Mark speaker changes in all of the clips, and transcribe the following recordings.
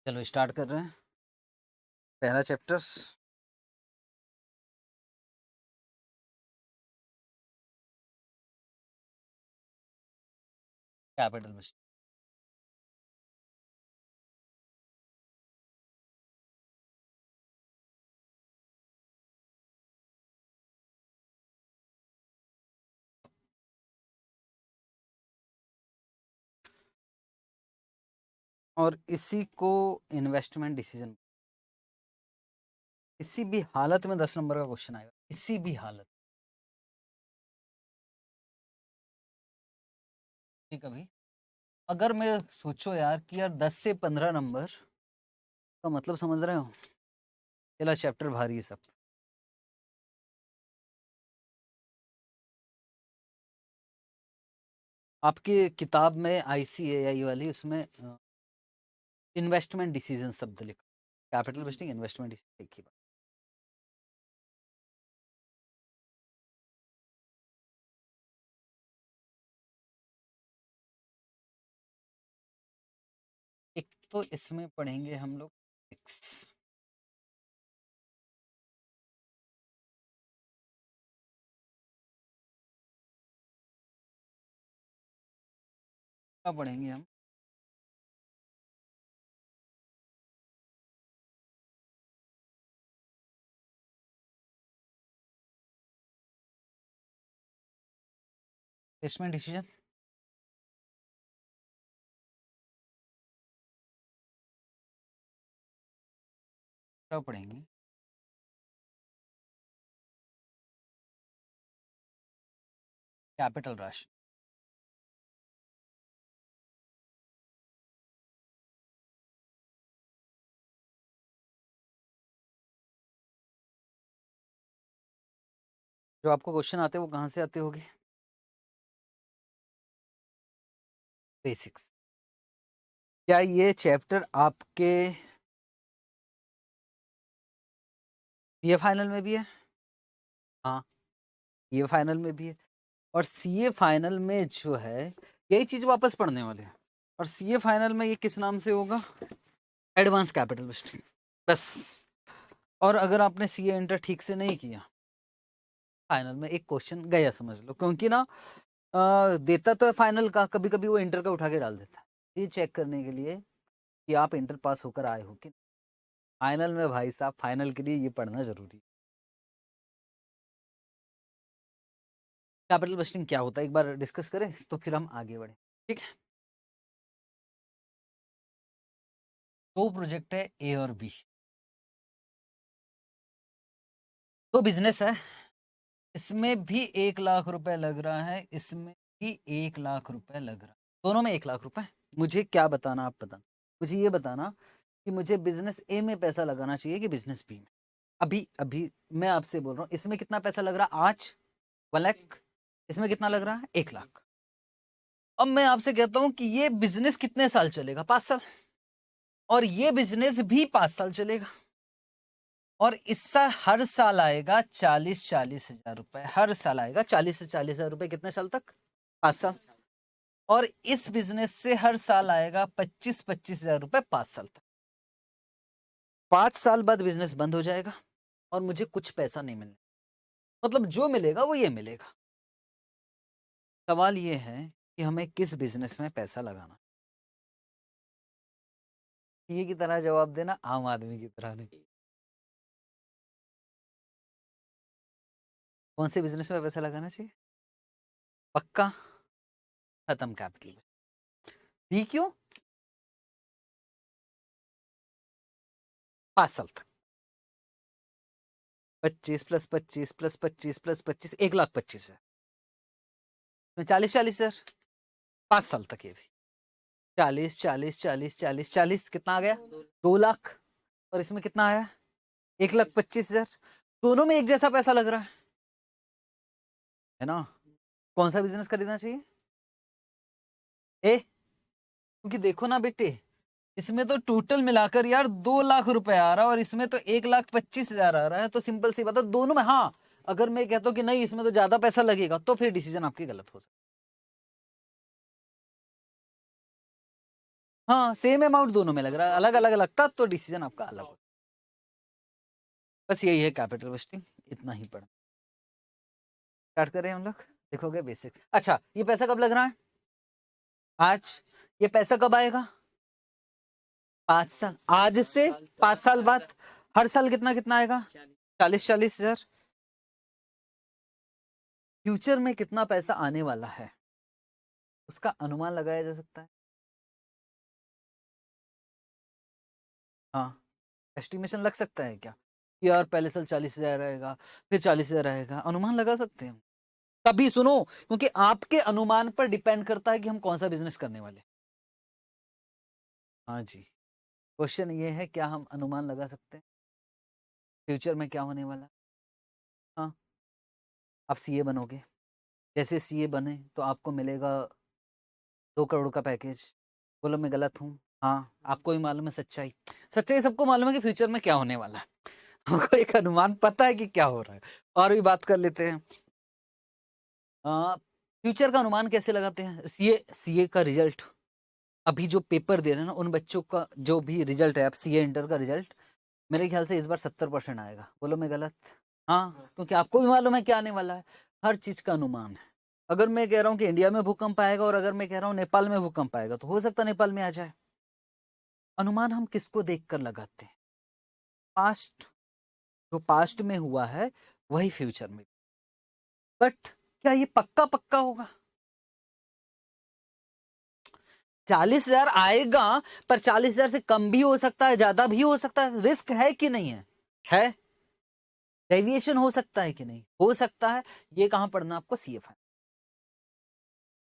Speaker 1: चलो स्टार्ट कर रहे हैं। पहला चैप्टर कैपिटल मिस्टेक। और इसी को इन्वेस्टमेंट डिसीजन, किसी भी हालत में 10 नंबर का क्वेश्चन आएगा, किसी भी हालत में। कभी अगर मैं सोचो यार कि यार 10 से 15 नंबर का मतलब समझ रहे हो, पहला चैप्टर भारी है सब। आपकी किताब में ICAI वाली, उसमें इन्वेस्टमेंट डिसीजन शब्द लिखा, कैपिटल मिस्टेक इन्वेस्टमेंट डिसीजन एक ही बात। एक तो इसमें पढ़ेंगे हम लोग क्या पढ़ेंगे हम, इन्वेस्टमेंट डिसीजन क्या पढ़ेंगे, कैपिटल राशि। जो आपको क्वेश्चन आते हैं वो कहाँ से आते होंगे, बेसिक्स। क्या ये चैप्टर आपके सीए फाइनल में भी है? हाँ, ये फाइनल में भी है। और सीए फाइनल में जो है यही चीज वापस पढ़ने वाले हैं। और सीए फाइनल में ये किस नाम से होगा, एडवांस कैपिटल मिस्टेक, बस। और अगर आपने सीए इंटर ठीक से नहीं किया, फाइनल में एक क्वेश्चन गया समझ लो, क्योंकि ना देता तो है फाइनल का, कभी कभी वो इंटर का उठा के डाल देता है, ये चेक करने के लिए कि आप इंटर पास होकर आए हो कि फाइनल में। भाई साहब, फाइनल के लिए ये पढ़ना जरूरी है। कैपिटल बस्टिंग क्या होता है एक बार डिस्कस करें, तो फिर हम आगे बढ़े, ठीक है। दो प्रोजेक्ट है, ए और बी, दो बिजनेस है। इसमें भी 1 लाख रुपए लग रहा है, इसमें भी 1 लाख रुपए लग रहा है, दोनों में 1 लाख रुपए। मुझे क्या बताना, आप बताना, मुझे ये बताना कि मुझे बिजनेस ए में पैसा लगाना चाहिए कि बिजनेस बी में। अभी अभी मैं आपसे बोल रहा हूँ, इसमें कितना पैसा लग रहा है आज, 1 लाख। इसमें कितना लग रहा है, 1 लाख। अब मैं आपसे कहता हूं कि ये बिजनेस कितने साल चलेगा, 5 साल। और ये बिजनेस भी 5 साल चलेगा। और इससे हर साल आएगा 40-40 हजार रुपए, हर साल आएगा 40 से 40 हजार रुपए, कितने साल तक, 5 साल। और इस बिजनेस से हर साल आएगा 25-25 हजार रुपए, 5 साल तक। 5 साल बाद बिजनेस बंद हो जाएगा और मुझे कुछ पैसा नहीं मिलना, मतलब जो मिलेगा वो ये मिलेगा। सवाल ये है कि हमें किस बिजनेस में पैसा लगाना। ये की तरह जवाब देना, आम आदमी की तरह नहीं। कौन से बिजनेस में पैसा लगाना चाहिए, पक्का, खत्म कैपिटल। बी क्यों, 5 साल तक, 25 + 25 + 25 + 25, 1,25,000, 40-40 हजार, 5 साल तक। ये भी 40-40-40-40-40, कितना आ गया, 2 लाख। और इसमें कितना आया, 1,25,000। दोनों में एक जैसा पैसा लग रहा है ना। कौन सा बिजनेस खरीदना चाहिए, ए, क्योंकि देखो ना बेटे, इसमें तो टोटल मिलाकर यार 2 लाख रुपए आ रहा है और इसमें तो 1,25,000 आ रहा है। तो सिंपल सी बात है, दोनों में। हाँ, अगर मैं कहता हूँ कि नहीं इसमें तो ज्यादा पैसा लगेगा, तो फिर डिसीजन आपकी गलत हो सकता है। हाँ, सेम अमाउंट दोनों में लग रहा है, अलग अलग लगता तो डिसीजन आपका अलग होता। बस यही है कैपिटल बजटिंग, इतना ही पढ़ना। स्टार्ट करें हम लोग, देखोगे बेसिक्स। अच्छा, ये पैसा कब लग रहा है? आज। ये पैसा कब आएगा? 5 साल। आज से 5 साल बाद हर साल कितना कितना आएगा? 40,000। फ्यूचर में कितना पैसा आने वाला है उसका अनुमान लगाया जा सकता है। हाँ, एस्टिमेशन लग सकता है क्या कि यार पहले साल 40,000 आएगा, फिर 40,000 आएगा, अनुमान लगा सकते हैं। तभी सुनो, क्योंकि आपके अनुमान पर डिपेंड करता है कि हम कौन सा बिजनेस करने वाले। हाँ जी, क्वेश्चन ये है, क्या हम अनुमान लगा सकते हैं फ्यूचर में क्या होने वाला? हाँ, आप सीए बनोगे, जैसे सीए बने तो आपको मिलेगा 2 करोड़ का पैकेज। बोलो मैं गलत हूँ? हाँ, आपको भी मालूम है सच्चाई। सच्चाई सबको मालूम है कि फ्यूचर में क्या होने वाला है। हमको एक अनुमान पता है कि क्या हो रहा है। और भी बात कर लेते हैं। फ्यूचर का अनुमान कैसे लगाते हैं? सीए सीए का रिजल्ट, अभी जो पेपर दे रहे हैं ना उन बच्चों का जो भी रिजल्ट है, अब सीए इंटर का रिजल्ट मेरे ख्याल से इस बार 70% आएगा। बोलो मैं गलत? हाँ, क्योंकि आपको भी मालूम है क्या आने वाला है। हर चीज का अनुमान है। अगर मैं कह रहा हूँ कि इंडिया में भूकंप आएगा और अगर मैं कह रहा हूँ नेपाल में भूकंप आएगा, तो हो सकता है नेपाल में आ जाए। अनुमान हम किसको देखकर लगाते हैं? पास्ट। जो पास्ट में हुआ है वही फ्यूचर में। बट क्या ये पक्का पक्का होगा? 40,000 आएगा, पर 40,000 से कम भी हो सकता है, ज्यादा भी हो सकता है। रिस्क है कि नहीं है? है। डेविएशन हो सकता है कि नहीं हो सकता है? ये कहां पढ़ना आपको? सीएफ है।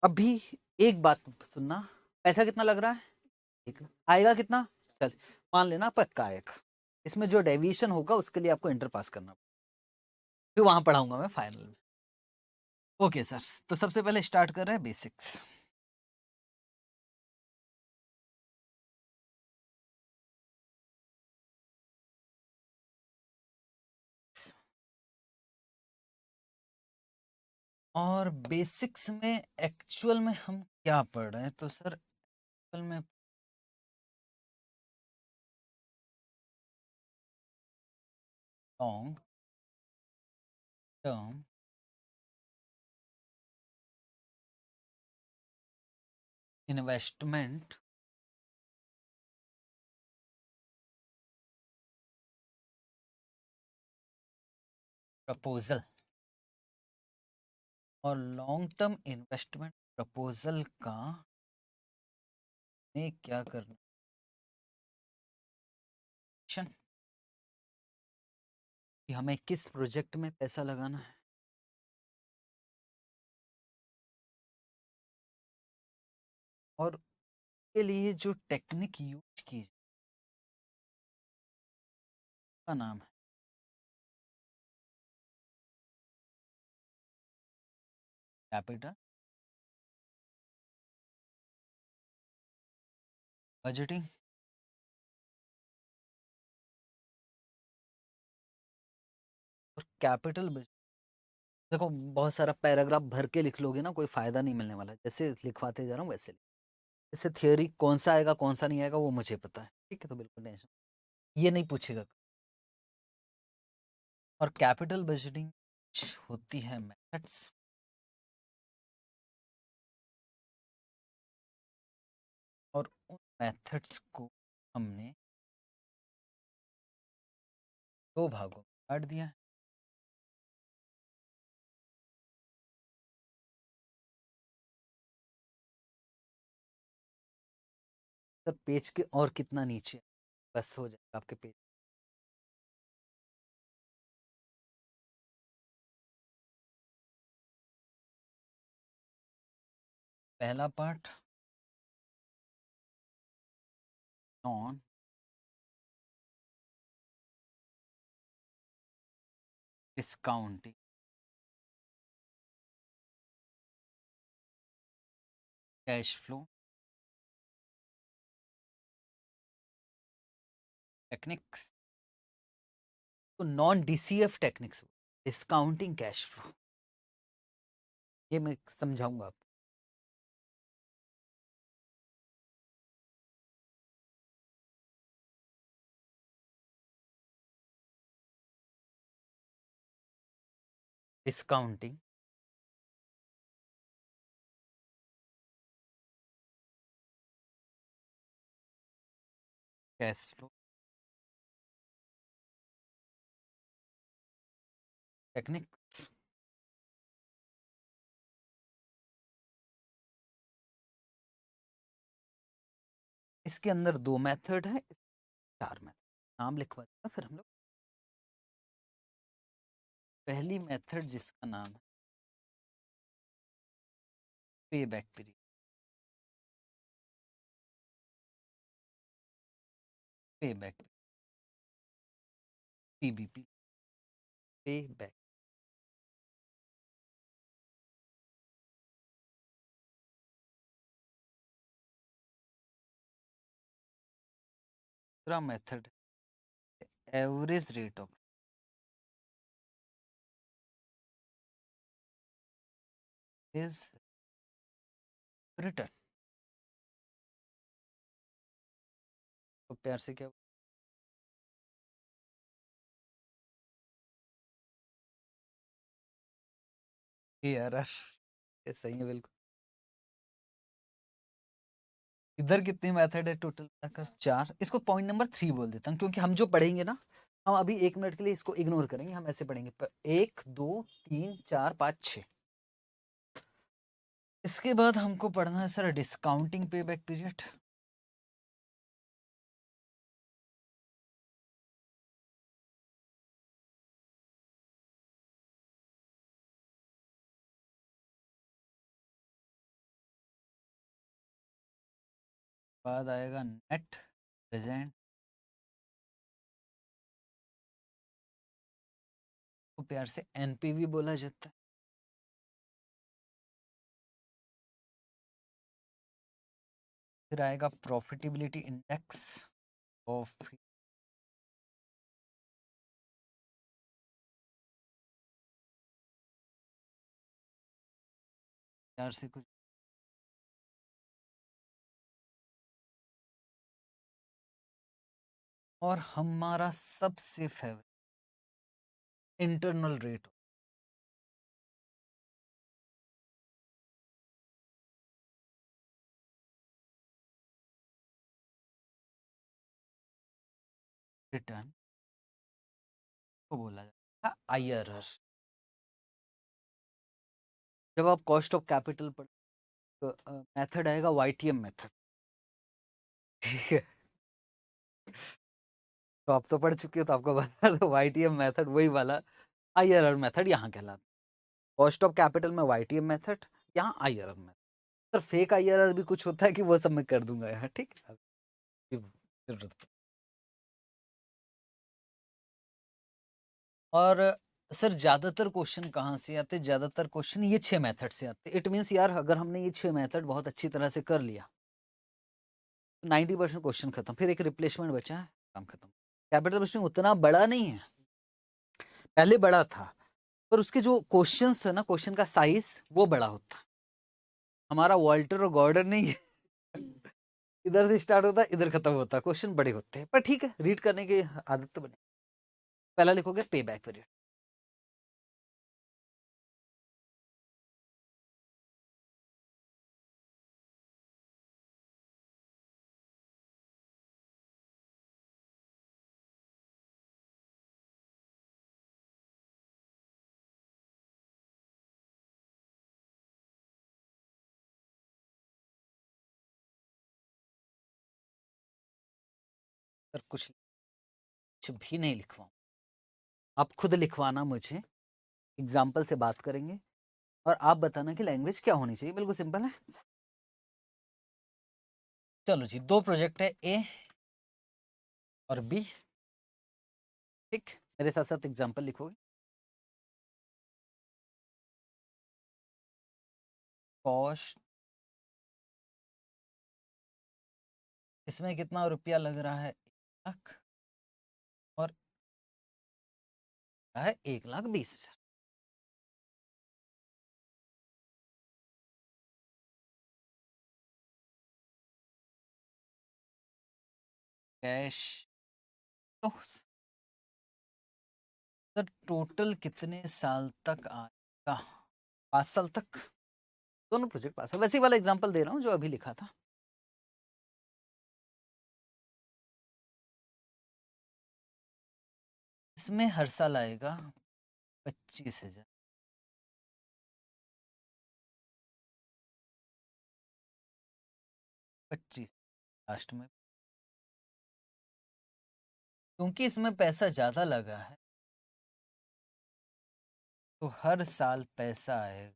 Speaker 1: अभी एक बात सुनना, पैसा कितना लग रहा है? आएगा कितना? चल, मान लेना पक्का आएगा। इसमें जो डेविएशन होगा उसके लिए आपको इंटर पास करना, फिर वहां पढ़ाऊंगा मैं फाइनल में। ओके सर, तो सबसे पहले स्टार्ट कर रहे हैं बेसिक्स। और बेसिक्स में एक्चुअल में हम क्या पढ़ रहे हैं? तो सर एक्चुअल में लॉन्ग टर्म इन्वेस्टमेंट प्रपोजल, और लॉन्ग टर्म इन्वेस्टमेंट प्रपोजल का में क्या करना कि हमें किस प्रोजेक्ट में पैसा लगाना है, और के लिए जो टेक्निक यूज की का नाम है कैपिटल बजटिंग। और कैपिटल बजट, देखो बहुत सारा पैराग्राफ भर के लिख लोगे ना, कोई फायदा नहीं मिलने वाला। जैसे लिखवाते जा रहा हूँ वैसे इससे थियोरी कौन सा आएगा कौन सा नहीं आएगा वो मुझे पता है, ठीक है? तो बिल्कुल टेंशन ये नहीं पूछेगा। और कैपिटल बजटिंग होती है मेथड्स, और उन मेथड्स को हमने 2 भागों में बांट दिया है। सर पेज के और कितना नीचे, बस हो जाएगा आपके पेज। पहला part non discounting cash flow techniques, तो non DCF techniques, discounting cash flow, ये मैं समझाऊंगा आपको। Discounting, cash flow, techniques. इसके अंदर 2 मेथड है, 4 मेथड। नाम लिखवा देना फिर हम लोग। पहली मेथड जिसका नाम है पे बैक पीरियड, पे बैक, पीबीपी, पे बैक। दूसरा method average rate of is return. तो प्यार से क्या एरर, ये सही है बिल्कुल। इधर कितनी मेथड है टोटल मिलाकर? 4। इसको पॉइंट नंबर 3 बोल देता हूँ, क्योंकि हम जो पढ़ेंगे ना, हम अभी 1 मिनट के लिए इसको इग्नोर करेंगे। हम ऐसे पढ़ेंगे 1 2 3 4 5 6। इसके बाद हमको पढ़ना है सर डिस्काउंटिंग पे बैक पीरियड। बाद आएगा नेट प्रेजेंट, को प्यार से एनपीवी बोला जाता है। फिर आएगा प्रॉफिटेबिलिटी इंडेक्स ऑफ, प्यार से कुछ। और हमारा सबसे फेवरेट इंटरनल रेट रिटर्न को बोला जाता है आईआरआर। जब आप कॉस्ट ऑफ कैपिटल पर मेथड आएगा वाईटीएम मेथड, ठीक है। तो आप तो पढ़ चुके हो, तो आपको बता दो वाईटीएम मेथड वही वाला आईआरआर मेथड यहाँ कहलाता है। कॉस्ट ऑफ कैपिटल में वाईटीएम मेथड, यहाँ IRR method. Sir fake IRR भी कुछ होता है कि वो सब मैं कर दूंगा यहाँ, ठीक है। और सर ज्यादातर क्वेश्चन कहाँ से आते? ज्यादातर क्वेश्चन ये 6 मेथड से आते। इट मीन्स यार अगर हमने ये 6 मेथड बहुत अच्छी तरह से कर लिया, 90% क्वेश्चन खत्म। फिर एक रिप्लेसमेंट बचा है, काम खत्म। कैपिटल क्वेश्चन उतना बड़ा नहीं है, पहले बड़ा था, पर उसके जो क्वेश्चन थे ना, क्वेश्चन का साइज वो बड़ा होता है। हमारा वॉल्टर और गॉर्डन नहीं है, इधर से स्टार्ट होता है इधर खत्म होता है, क्वेश्चन बड़े होते हैं, पर ठीक है रीड करने की आदत तो बने। पहला लिखोगे पे बैक पीरियड। सर कुछ भी नहीं लिखवाऊं, आप खुद लिखवाना मुझे, एग्जाम्पल से बात करेंगे और आप बताना कि लैंग्वेज क्या होनी चाहिए। बिल्कुल सिंपल है। चलो जी, 2 प्रोजेक्ट है, ए और बी, ठीक। मेरे साथ साथ एग्जाम्पल लिखोगे। कॉस्ट, इसमें कितना रुपया लग रहा है? 1 लाख, और है 1,20,000। कैश, तो सर टोटल कितने साल तक आएगा? 5 साल तक। दोनों प्रोजेक्ट पास है। वैसे ही वाला एग्जांपल दे रहा हूँ जो अभी लिखा था। इसमें हर साल आएगा 25,000। 25 लास्ट में, क्योंकि इसमें पैसा ज्यादा लगा है तो हर साल पैसा आएगा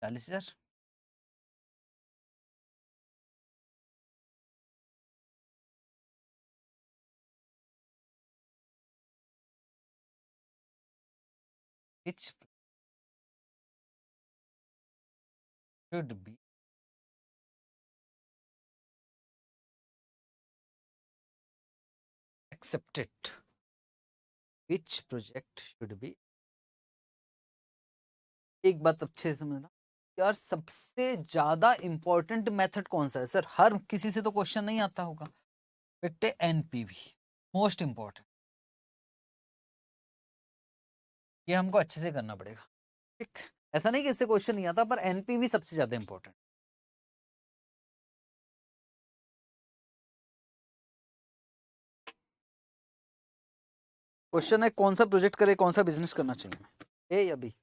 Speaker 1: 40,000। Which should be accepted? Which project should be? एक बात अच्छे से समझना यार, सबसे ज्यादा इंपॉर्टेंट मेथड कौन सा है सर? हर किसी से तो क्वेश्चन नहीं आता होगा बेटे। एनपीवी मोस्ट इंपॉर्टेंट, ये हमको अच्छे से करना पड़ेगा। ठीक, ऐसा नहीं कि इससे क्वेश्चन नहीं आता, पर एनपीवी सबसे ज्यादा इंपॉर्टेंट। क्वेश्चन है कौन सा प्रोजेक्ट करे, कौन सा बिजनेस करना चाहिए, ए या बी?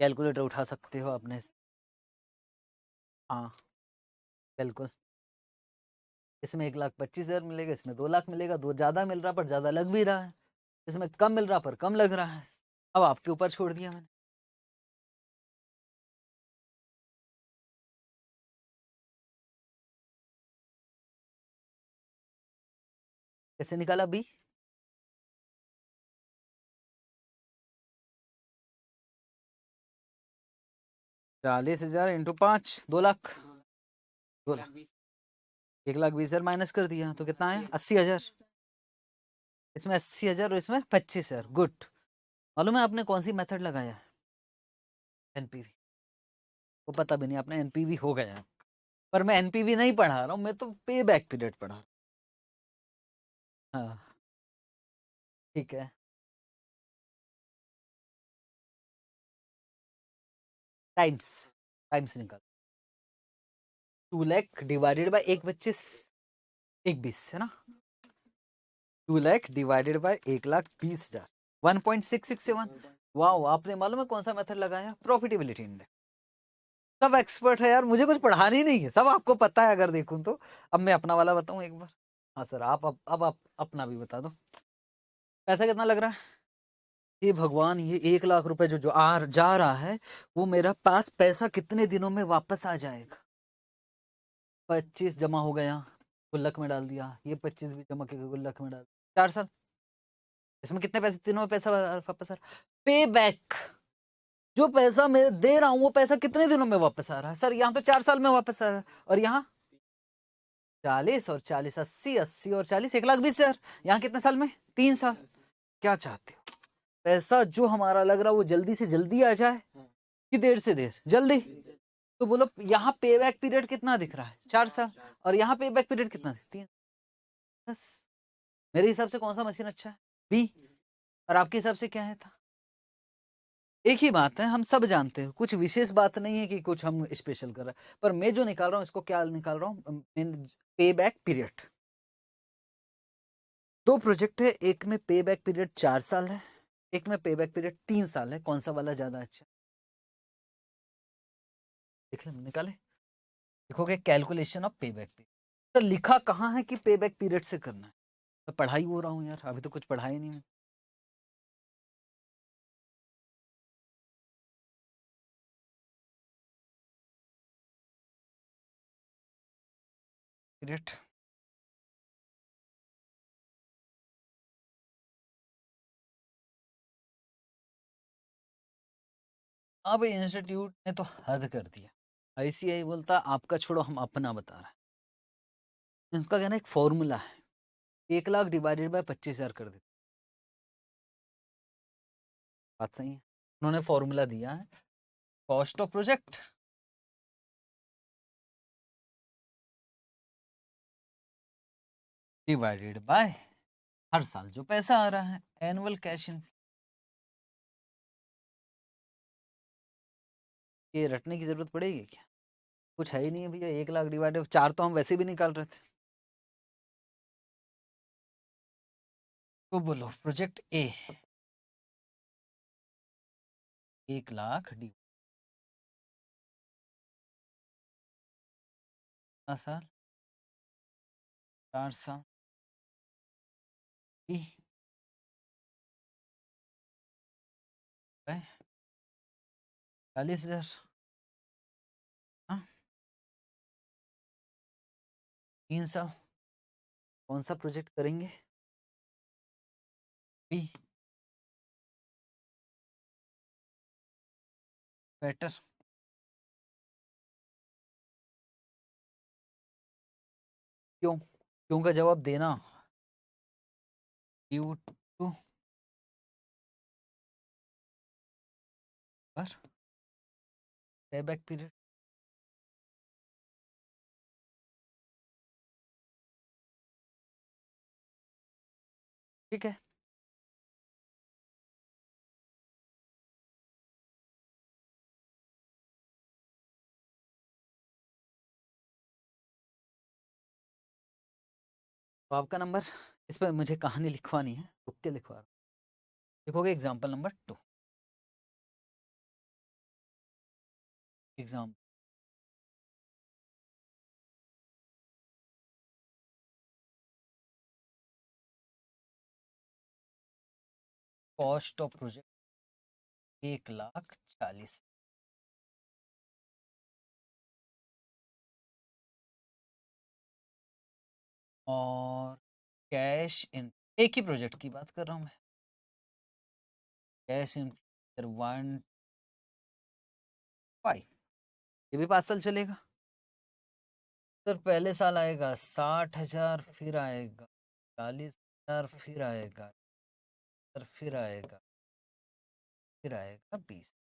Speaker 1: कैलकुलेटर उठा सकते हो अपने से। हाँ बिल्कुल। इसमें 1,25,000 मिलेगा, इसमें 2 लाख मिलेगा। दो ज्यादा मिल रहा पर ज्यादा लग भी रहा है, इसमें कम मिल रहा पर कम लग रहा है। अब आपके ऊपर छोड़ दिया मैंने। कैसे निकाला B? 40,000 into 5, 2 lakh. 2 lakh, 1,20,000 minus कर दिया तो कितना आया? 80,000। इसमें 80,000 और इसमें 25,000। गुड। मालूम है आपने कौन सी मेथड लगाया है? एनपीवी। वो पता भी नहीं आपने एनपीवी हो गया। पर मैं एनपीवी नहीं पढ़ा रहा हूँ, मैं तो पे बैक पीरियड पढ़ा रहा हूँ। हाँ ठीक है। टाइम्स, टाइम्स निकाल। 2 लाख डिवाइडेड बाय 1,25,, 1,20 है ना। 2 लाख डिवाइडेड बाय 1,20,000, 1.667। वाह, आपने मालूम है कौन सा मेथड लगाया? Profitability index. सब एक्सपर्ट है यार, मुझे कुछ पढ़ाना ही नहीं है, सब आपको पता है अगर देखूं तो। अब मैं अपना वाला बताऊं एक बार। हाँ सर, अब आप अपना भी बता दो। पैसा कितना लग रहा है? ये भगवान, ये 1,00,000 रुपए जो जो जा रहा है, वो मेरा पास पैसा कितने दिनों में वापस आ जाएगा? 25 जमा हो गया, गुल्लक में डाल दिया। ये 25 भी जमा के गुल्लक में डाल, 4 साल। इसमें कितने पैसे दिनों में पैसा वापस आ रहा? पे बैक। जो पैसा मैं दे रहा हूं वो पैसा कितने दिनों में वापस आ रहा है सर? यहाँ तो 4 साल में वापस आ रहा है, और यहाँ 40 और 40, 80, 80 और 40, 1,20,000। यहाँ कितने साल में? 3 साल। क्या चाहते हो? पैसा जो हमारा लग रहा है वो जल्दी से जल्दी आ जाए कि देर से देर? जल्दी। तो बोलो यहाँ पे बैक पीरियड कितना दिख रहा है? 4 साल। और यहाँ पे बैक पीरियड कितना? 3। बस मेरे हिसाब से कौन सा मशीन अच्छा है? बी। और आपके हिसाब से क्या है था? एक ही बात है, हम सब जानते हैं, कुछ विशेष बात नहीं है कि कुछ हम स्पेशल कर रहे हैं। पर मैं जो निकाल रहा हूँ इसको क्या निकाल रहा हूँ? पे बैक पीरियड। दो प्रोजेक्ट है, एक में पे बैक पीरियड 4 साल है, एक में पे बैक पीरियड 3 साल है। कौन सा वाला ज्यादा अच्छा? देख ले, निकाले। देखोगे कैलकुलेशन ऑफ पे बैक पीरियड। तो लिखा कहाँ है कि पे बैक पीरियड से करना है? मैं पढ़ाई हो रहा हूँ यार, अभी तो कुछ पढ़ाई नहीं है। पीरियड। अब इंस्टीट्यूट ने तो हद कर दिया। आईसीआई बोलता आपका छोड़ो, हम अपना बता रहे हैं। इसका कहना एक फॉर्मूला है, 1,00,000 डिवाइडेड बाय 25,000 कर देते। बात सही है। उन्होंने फॉर्मूला दिया है, cost of project divided by हर साल जो पैसा आ रहा है, एनुअल कैश इन। ये रटने की जरूरत पड़ेगी क्या? कुछ है ही नहीं है भैया, 1 लाख डिवाइडेड 4 तो हम वैसे भी निकाल रहे थे। तो बोलो प्रोजेक्ट ए 1 लाख साल 4 साल की 40,000। हाँ 3 साल। कौन सा प्रोजेक्ट करेंगे? Be better. क्यों? क्यों का जवाब देना। ड्यू टू पर पेबैक पीरियड। ठीक है। तो आपका नंबर, इस पर मुझे कहानी लिखवानी है, रुक के लिखवा रहा हूं। लिखोगे example number 2। Exam cost of project 1,40,000। और कैश इन, एक ही प्रोजेक्ट की बात कर रहा हूँ मैं। कैश इन 1.5, ये भी 5 साल चलेगा। सर पहले साल आएगा 60,000, फिर आएगा 40,000, फिर आएगा सर, फिर आएगा 20।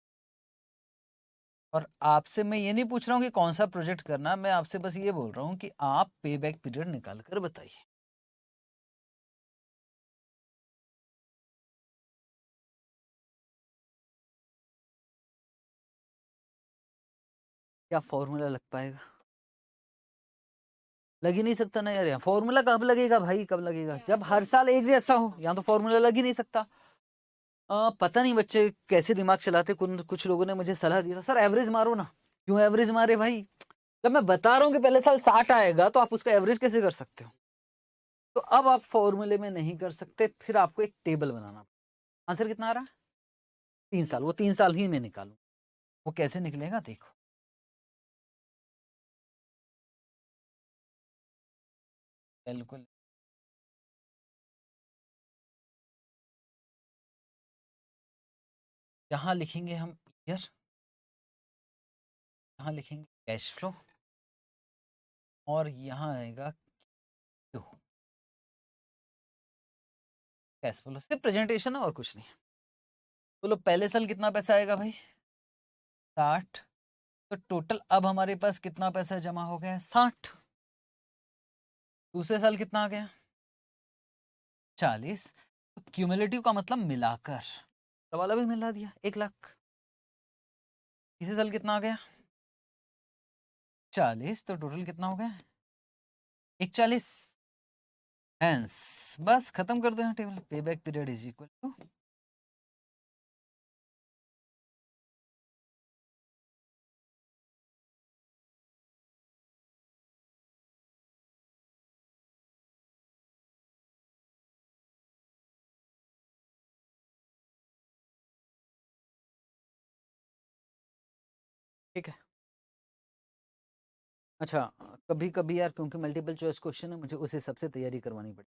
Speaker 1: और आपसे मैं ये नहीं पूछ रहा हूँ कि कौन सा प्रोजेक्ट करना, मैं आपसे बस ये बोल रहा हूँ कि आप पे बैक पीरियड निकाल कर बताइए। क्या फॉर्मूला लग पाएगा? लग ही नहीं सकता ना यार, फॉर्मूला कब लगेगा भाई, कब लगेगा? जब हर साल एक जैसा हो, यहाँ तो फॉर्मूला लग ही नहीं सकता। पता नहीं बच्चे कैसे दिमाग चलाते, कुछ लोगों ने मुझे सलाह दी था सर एवरेज मारो ना। क्यों एवरेज मारे भाई? जब मैं बता रहा हूँ कि पहले साल 60 आएगा तो आप उसका एवरेज कैसे कर सकते हो? तो अब आप फॉर्मूले में नहीं कर सकते, फिर आपको एक टेबल बनाना। आंसर कितना आ रहा है? 3 साल, वो 3 साल ही मैं निकालू, वो कैसे निकलेगा देखो। बिल्कुल। यहाँ लिखेंगे हम ईयर, यहाँ लिखेंगे कैश फ्लो, और यहाँ आएगा क्यू, कैश फ्लो। सिर्फ प्रेजेंटेशन है और कुछ नहीं। बोलो पहले साल कितना पैसा आएगा भाई? 60। तो टोटल अब हमारे पास कितना पैसा जमा हो गया है? 60। दूसरे साल कितना आ गया? 40। तो क्यूमुलेटिव का मतलब मिलाकर, तो वाला भी मिला दिया 1 लाख। तीसरे साल कितना आ गया? 40। तो टोटल कितना हो गया? 140। हेंस बस खत्म कर दो यहाँ table. Payback period is equal to, ठीक है। अच्छा, कभी कभी यार क्योंकि मल्टीपल चॉइस क्वेश्चन है, मुझे उस हिसाब से तैयारी करवानी पड़ी।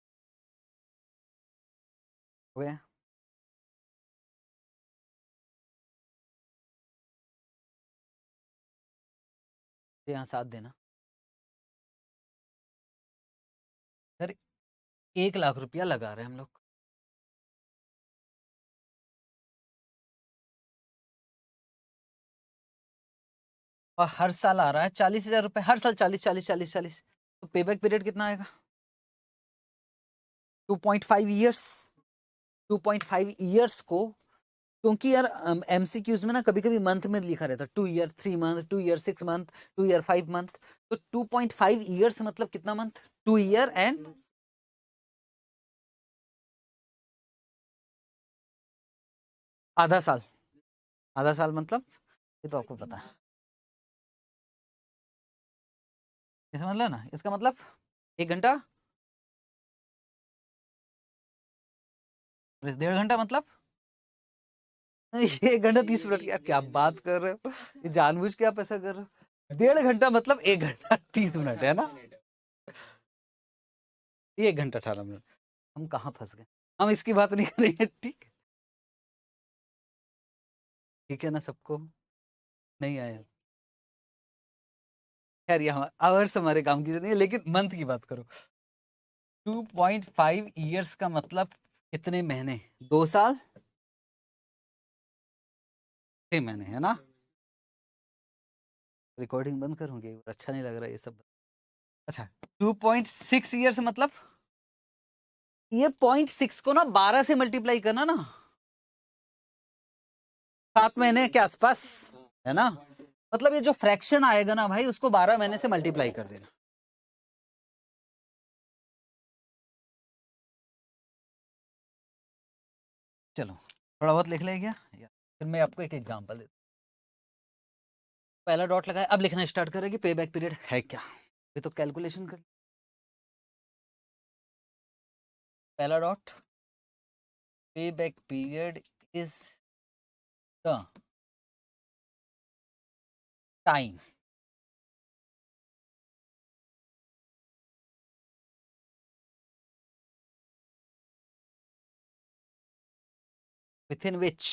Speaker 1: हो गया? तो यहाँ साथ देना सर। 1 लाख रुपया लगा रहे हैं हम लोग। और हर साल आ रहा है 40,000 रुपये, हर साल 40 40 40 40। तो पे बैक पीरियड कितना आएगा? 2.5 ईयर्स, 2.5 ईयर्स को, क्योंकि यार एमसीक्यूज में ना कभी कभी मंथ में लिखा रहता है 2 year 3 month, 2 year 6 month, 2 year 5 month, तो 2.5 ईयर्स मतलब कितना मंथ? 2 ईयर एंड आधा साल। आधा साल मतलब ये तो आपको पता है, ये समझ लो ना, इसका मतलब 1 घंटा, 1.5 घंटा मतलब 1 घंटा 30 मिनट। क्या बात कर रहे हो, ये जानबूझ के आप ऐसा कर रहे हो? 1.5 घंटा मतलब 1 घंटा 30 मिनट है ना, 1 घंटा 18 मिनट। हम कहाँ फंस गए, हम इसकी बात नहीं करेंगे, ठीक है? ठीक है ना सबको, नहीं आया? खैर ये आवर्स हमारे काम की नहीं है, लेकिन मंथ की बात करो। 2.5 ईयर्स का मतलब कितने महीने? 2 साल 6 महीने, है ना? रिकॉर्डिंग बंद करूंगी, अच्छा नहीं लग रहा ये सब। अच्छा, 2.6 ईयर्स मतलब ये 0.6 को ना 12 से मल्टीप्लाई करना ना, 7 महीने के आसपास, है ना? मतलब ये जो फ्रैक्शन आएगा ना भाई, उसको 12 महीने से मल्टीप्लाई कर देना। चलो थोड़ा बहुत लिख ले क्या, फिर मैं आपको एक एग्जांपल देता हूँ। पहला डॉट लगाया, अब लिखना स्टार्ट करेगी पे बैक पीरियड है क्या, ये तो कैलकुलेशन कर। पहला डॉट, पे back period is the time within which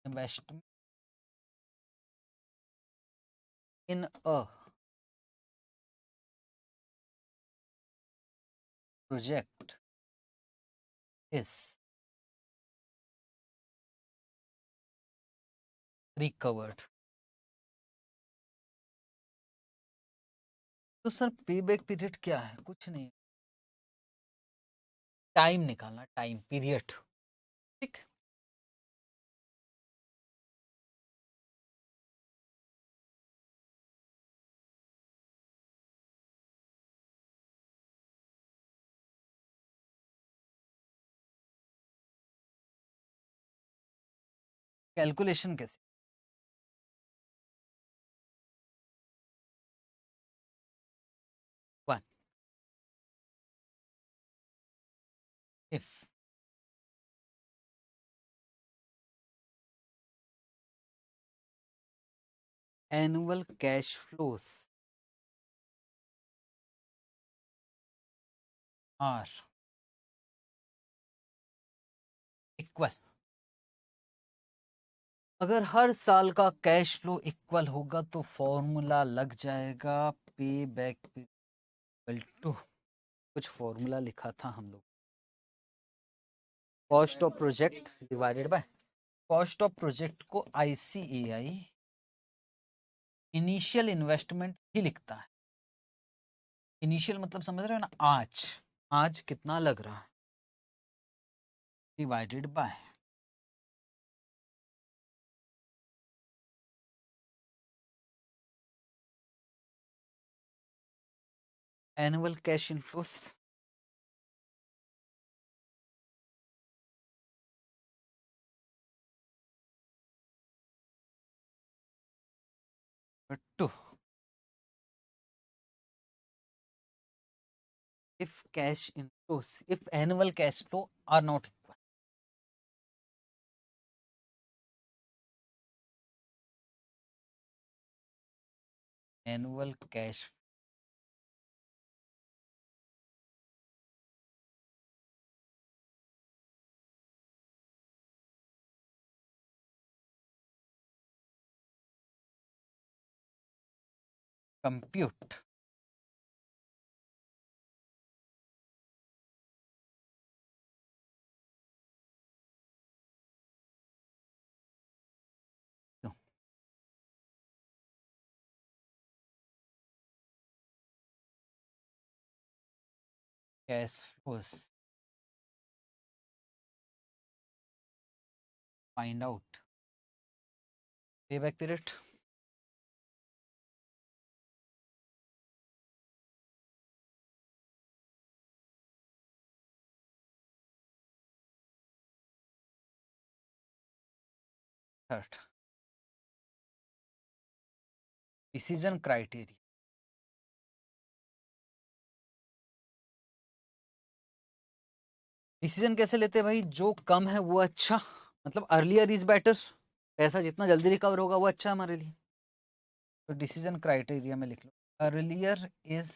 Speaker 1: investment in a project is recovered। तो सर पे बैक पीरियड क्या है? कुछ नहीं, टाइम निकालना, टाइम पीरियड, ठीक। कैलकुलेशन कैसे? 1, if annual cash flows are equal, अगर हर साल का कैश फ्लो इक्वल होगा तो फॉर्मूला लग जाएगा पे बैक इक्वल टू, कुछ फॉर्मूला लिखा था हम लोग, cost of project divided by cost of project को ICAI इनिशियल इन्वेस्टमेंट ही लिखता है। इनिशियल मतलब समझ रहे हो ना, आज, आज कितना लग रहा है, divided by annual cash inflows. Two, if cash inflows, if annual cash flow are not equal, annual cash compute no, cash flows, find out payback period, third decision criteria. Decision कैसे लेते हैं भाई? जो कम है वो अच्छा, मतलब अर्लियर इज बेटर, पैसा जितना जल्दी रिकवर होगा वो अच्छा हमारे लिए। तो डिसीजन क्राइटेरिया में लिख लो अर्लियर इज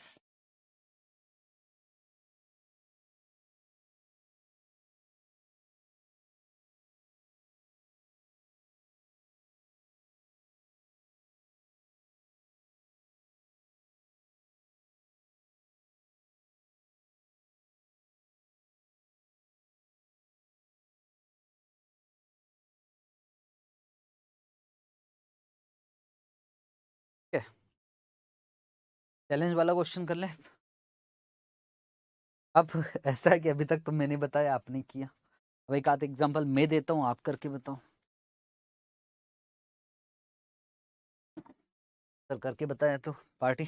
Speaker 1: चैलेंज वाला क्वेश्चन कर ले। अब ऐसा है कि अभी तक तो मैंने बताया आपने किया, अब एक आध एग्जांपल मैं देता हूँ, आप करके बताओ। चल करके बताया तो पार्टी,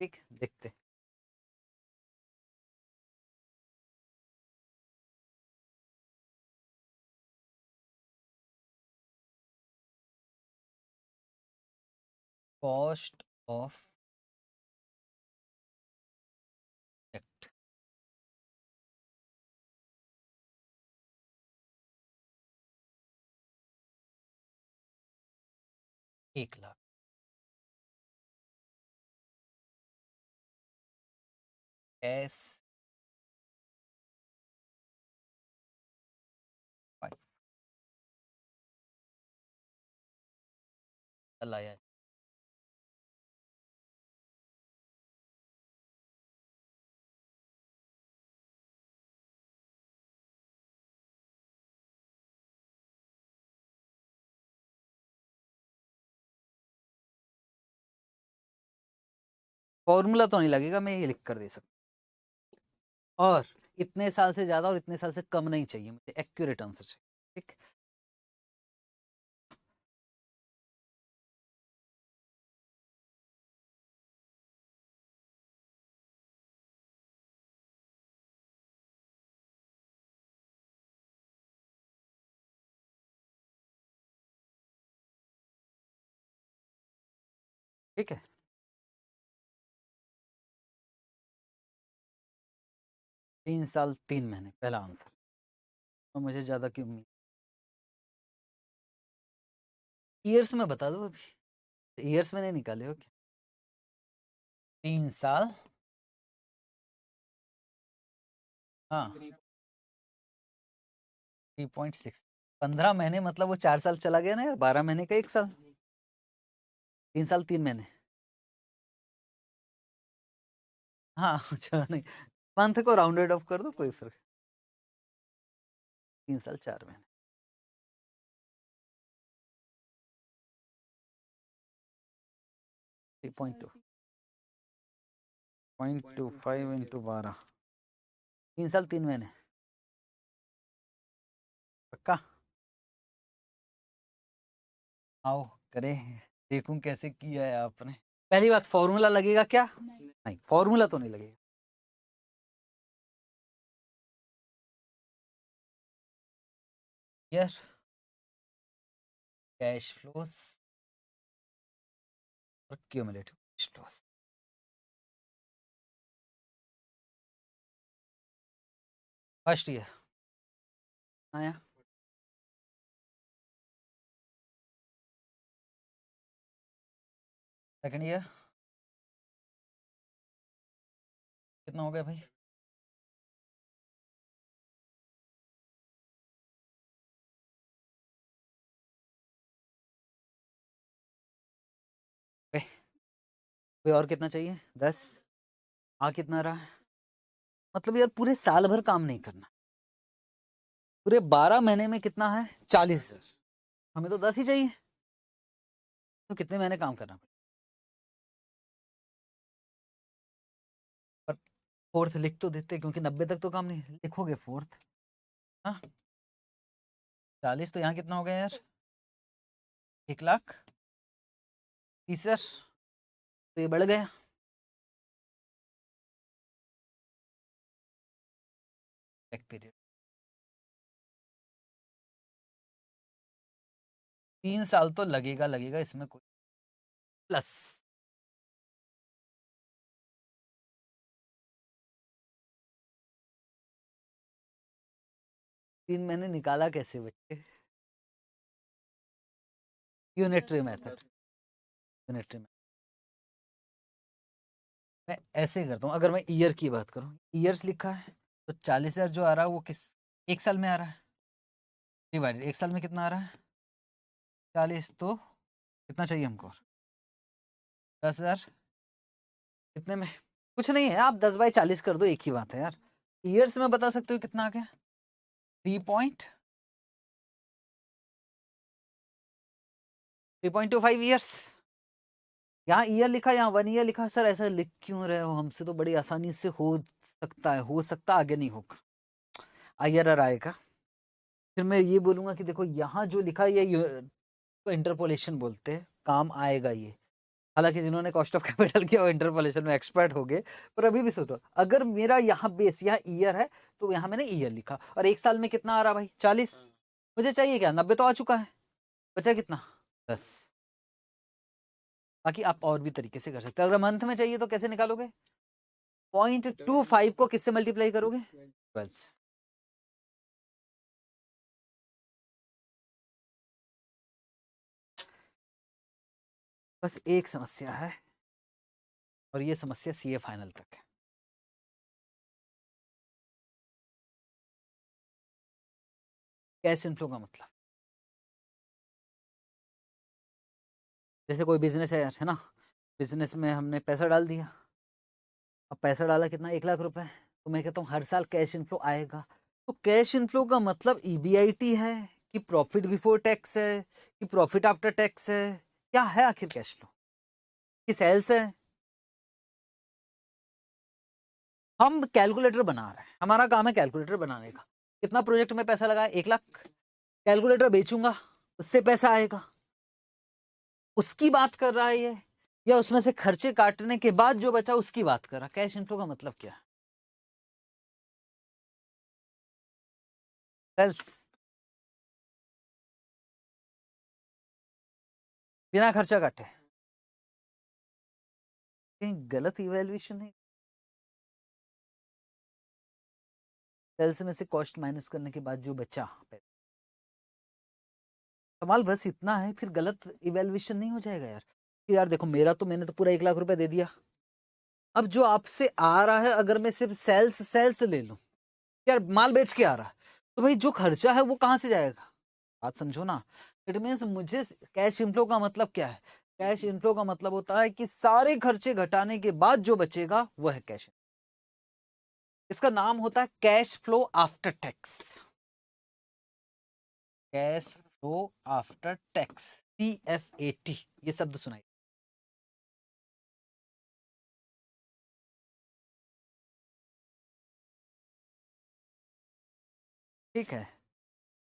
Speaker 1: ठीक देखते। Cost of act 1 lakh, S 5 चलाया। फॉर्मूला तो नहीं लगेगा, मैं ये लिख कर दे सकता, और इतने साल से ज्यादा और इतने साल से कम नहीं चाहिए मुझे, एक्यूरेट आंसर चाहिए, ठीक। ठीक है, तीन साल 3 महीने पहला आंसर, तो मुझे ज्यादा क्यों उम्मीद। ईयर्स में बता दो, अभी ईयर्स में नहीं निकाले हो क्या? 3 साल, हाँ 3.6, 15 महीने मतलब वो 4 साल चला गया ना यार, 12 महीने का 1 साल, 3 साल 3 महीने। हाँ अच्छा नहीं, मंथ को राउंडेड ऑफ कर दो, कोई फर्क, 3 साल 4 महीने। 0.25 × 12, 3 साल 3 महीने, पक्का? आओ करे, देखूं कैसे किया है आपने। पहली बात, फॉर्मूला लगेगा क्या? नहीं, फॉर्मूला तो नहीं लगेगा। यार कैश फ्लोस और cumulative cash flows, first year आया, सेकंड ईयर कितना हो गया भाई? कोई और कितना चाहिए? 10। आ कितना रहा है? मतलब यार पूरे साल भर काम नहीं करना, पूरे 12 महीने में कितना है? 40,000। हमें तो 10 ही चाहिए, तो कितने महीने काम करना? पर फोर्थ लिख तो देते, क्योंकि 90 तक तो काम नहीं, लिखोगे फोर्थ। हाँ 40, तो यहाँ कितना हो गया यार, 1,30,000। तो ये बढ़ गया। बैक पीरियड 3 साल तो लगेगा लगेगा इसमें कोई प्लस। तीन महीने निकाला कैसे बच्चे? Unitary method, unitary method. मैं ऐसे करता हूँ, अगर मैं ईयर की बात करूँ, ईयर्स लिखा है तो 40,000 जो आ रहा है वो किस एक साल में आ रहा है, डिवाइडेड एक साल में कितना आ रहा है 40, तो कितना चाहिए हमको 10,000। कितने में? कुछ नहीं है, आप 10/40 कर दो, एक ही बात है यार। ईयर्स में बता सकते हो कितना आ गया, 3.25 ईयर्स। यहाँ ईयर लिखा, यहाँ 1 ईयर लिखा। सर ऐसा लिख क्यों रहे हो, हमसे तो बड़ी आसानी से हो सकता है, हो सकता आगे नहीं होगा, ईयर आएगा। फिर मैं ये बोलूंगा कि देखो यहाँ जो लिखा है ये इंटरपोलेशन बोलते हैं, काम आएगा ये। हालांकि जिन्होंने कॉस्ट ऑफ कैपिटल किया वो इंटरपोलेशन में एक्सपर्ट हो गए, पर अभी भी सोचो, अगर मेरा यहाँ बेस यहाँ ईयर है तो यहाँ मैंने ईयर लिखा, और एक साल में कितना आ रहा भाई 40, मुझे चाहिए क्या 90 तो आ चुका है, बचा कितना 10। बाकी आप और भी तरीके से कर सकते हो, अगर मंथ में चाहिए तो कैसे निकालोगे, 0.25 को किससे मल्टीप्लाई करोगे 12 से। बस एक समस्या है, और ये समस्या सीए फाइनल तक है। कैश इनफ्लो का मतलब, जैसे कोई बिजनेस है यार, है ना, बिजनेस में हमने पैसा डाल दिया, अब पैसा डाला कितना 1,00,000 रुपए, तो मैं कहता हूँ हर साल कैश इनफ्लो आएगा। तो कैश इनफ्लो का मतलब ईबीआईटी है कि प्रॉफिट बिफोर टैक्स है कि प्रॉफिट आफ्टर टैक्स है, क्या है आखिर कैश फ्लो, कि सेल्स है? हम कैलकुलेटर बना रहे हैं, हमारा काम है कैलकुलेटर बनाने का। कितना प्रोजेक्ट में पैसा लगा 1,00,000, कैलकुलेटर बेचूंगा उससे पैसा आएगा, उसकी बात कर रहा है ये, या उसमें से खर्चे काटने के बाद जो बचा उसकी बात कर रहा है? कैश इनफ्लो का मतलब क्या है, सेल्स, बिना खर्चा काटे। कहीं गलत इवेल्युएशन है? सेल्स में से कॉस्ट माइनस करने के बाद जो बचा, सवाल बस इतना है, फिर गलत इवेल्युएशन नहीं हो जाएगा यार, कि यार देखो मेरा तो, मैंने तो पूरा 1,00,000 रुपए दे दिया, अब जो आपसे आ रहा है अगर मैं सिर्फ सेल्स सेल्स ले लूं, यार माल बेच के आ रहा है, तो भाई जो खर्चा है वो कहाँ से जाएगा? बात समझो ना। इट मीन्स मुझे कैश इनफ्लो का मतलब क्या है, कैश इनफ्लो का मतलब होता है कि सारे खर्चे घटाने के बाद जो बचेगा वह है कैश। इसका नाम होता है cash flow after tax, cash flow after tax, CFAT, ये शब्द सुनाई। ठीक है,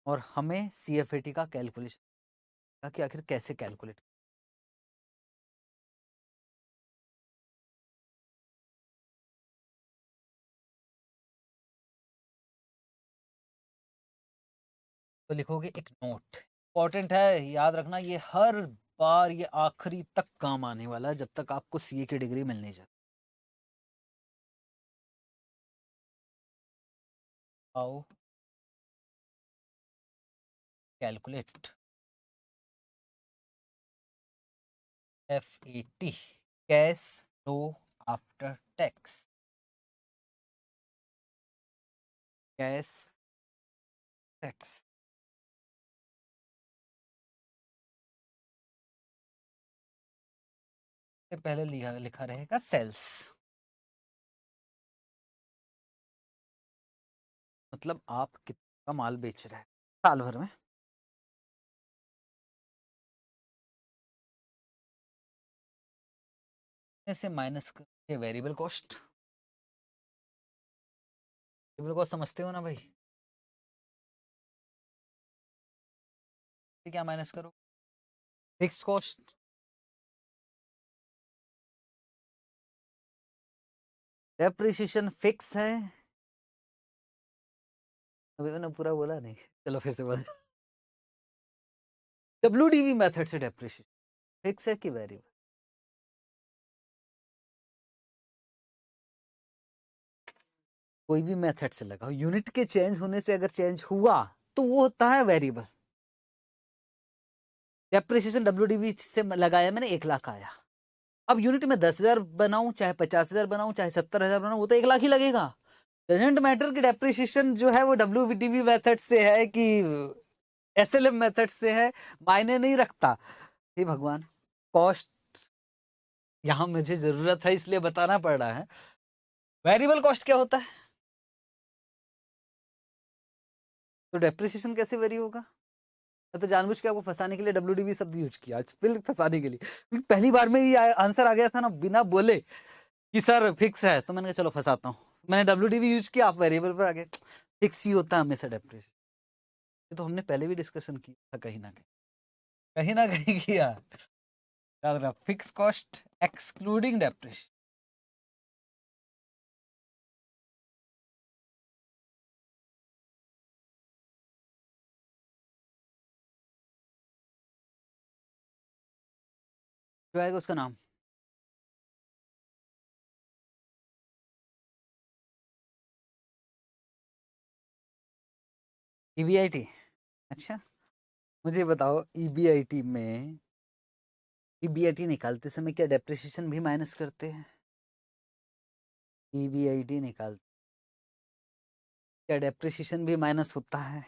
Speaker 1: और हमें CFAT का कैलकुलेशन कि आखिर कैसे कैलकुलेट। तो लिखोगे एक नोट, इंपॉर्टेंट है याद रखना, ये हर बार ये आखिरी तक काम आने वाला है जब तक आपको सीए की डिग्री मिलने जाती। आओ calculate FAT, cash flow after tax, cash tax. से पहले लिखा रहेगा सेल्स, मतलब आप कितना माल बेच रहे हैं साल भर में, से माइनस करके वेरिएबल कॉस्ट, वेरिएबल कॉस्ट समझते हो ना भाई? क्या माइनस करो? Fix cost. डेप्रिसिएशन फिक्स है। अभी मैंने पूरा बोला नहीं, चलो फिर से बोल। डब्ल्यूडीवी मेथड से डेप्रिसिएशन फिक्स है कि वेरिएबल? कोई भी मेथड से लगाओ, यूनिट के चेंज होने से अगर चेंज हुआ तो वो होता है वेरिएबल। डेप्रिसिएशन डब्ल्यूडीवी से लगाया मैंने, 1 लाख आया। अब यूनिट में 10,000 बनाऊं चाहे 50,000 बनाऊं चाहे 70,000 बनाऊं, वो तो 1 लाख ही लगेगा। डजेंट मैटर कि डेप्रिसिएशन जो है वो डब्ल्यूडीवी मेथड से है कि एसएलएम मेथड से है, मायने नहीं रखता। हे भगवान, कॉस्ट यहां मुझे जरूरत है इसलिए बताना पड़ रहा है। वेरिएबल कॉस्ट क्या होता है? तो डेप्रिसिएशन कैसे वेरी होगा? मैं तो जानबूझ के आपको फंसाने के लिए डब्ल्यूडीवी शब्द यूज किया, बिल्कुल फंसाने के लिए। पहली बार में ही आंसर आ गया था ना बिना बोले कि सर फिक्स है, तो मैंने कहा चलो फंसाता हूँ। मैंने डब्ल्यूडीवी यूज किया, आप वेरिएबल पर आ गए। फिक्स ही होता है हमेशा डेप्रिसिएशन। ये तो हमने पहले भी डिस्कशन किया था कहीं ना कहीं, कहीं ना कहीं किया। याद रखना, फिक्स कॉस्ट एक्सक्लूडिंग डेप्रिसिएशन। जो आएगा उसका नाम। ईबीआईटी। अच्छा, मुझे बताओ ईबीआईटी में ईबीआईटी निकालते समय क्या डेप्रिसिएशन भी माइनस करते हैं? ईबीआईटी निकालते क्या डेप्रिसिएशन भी माइनस होता है?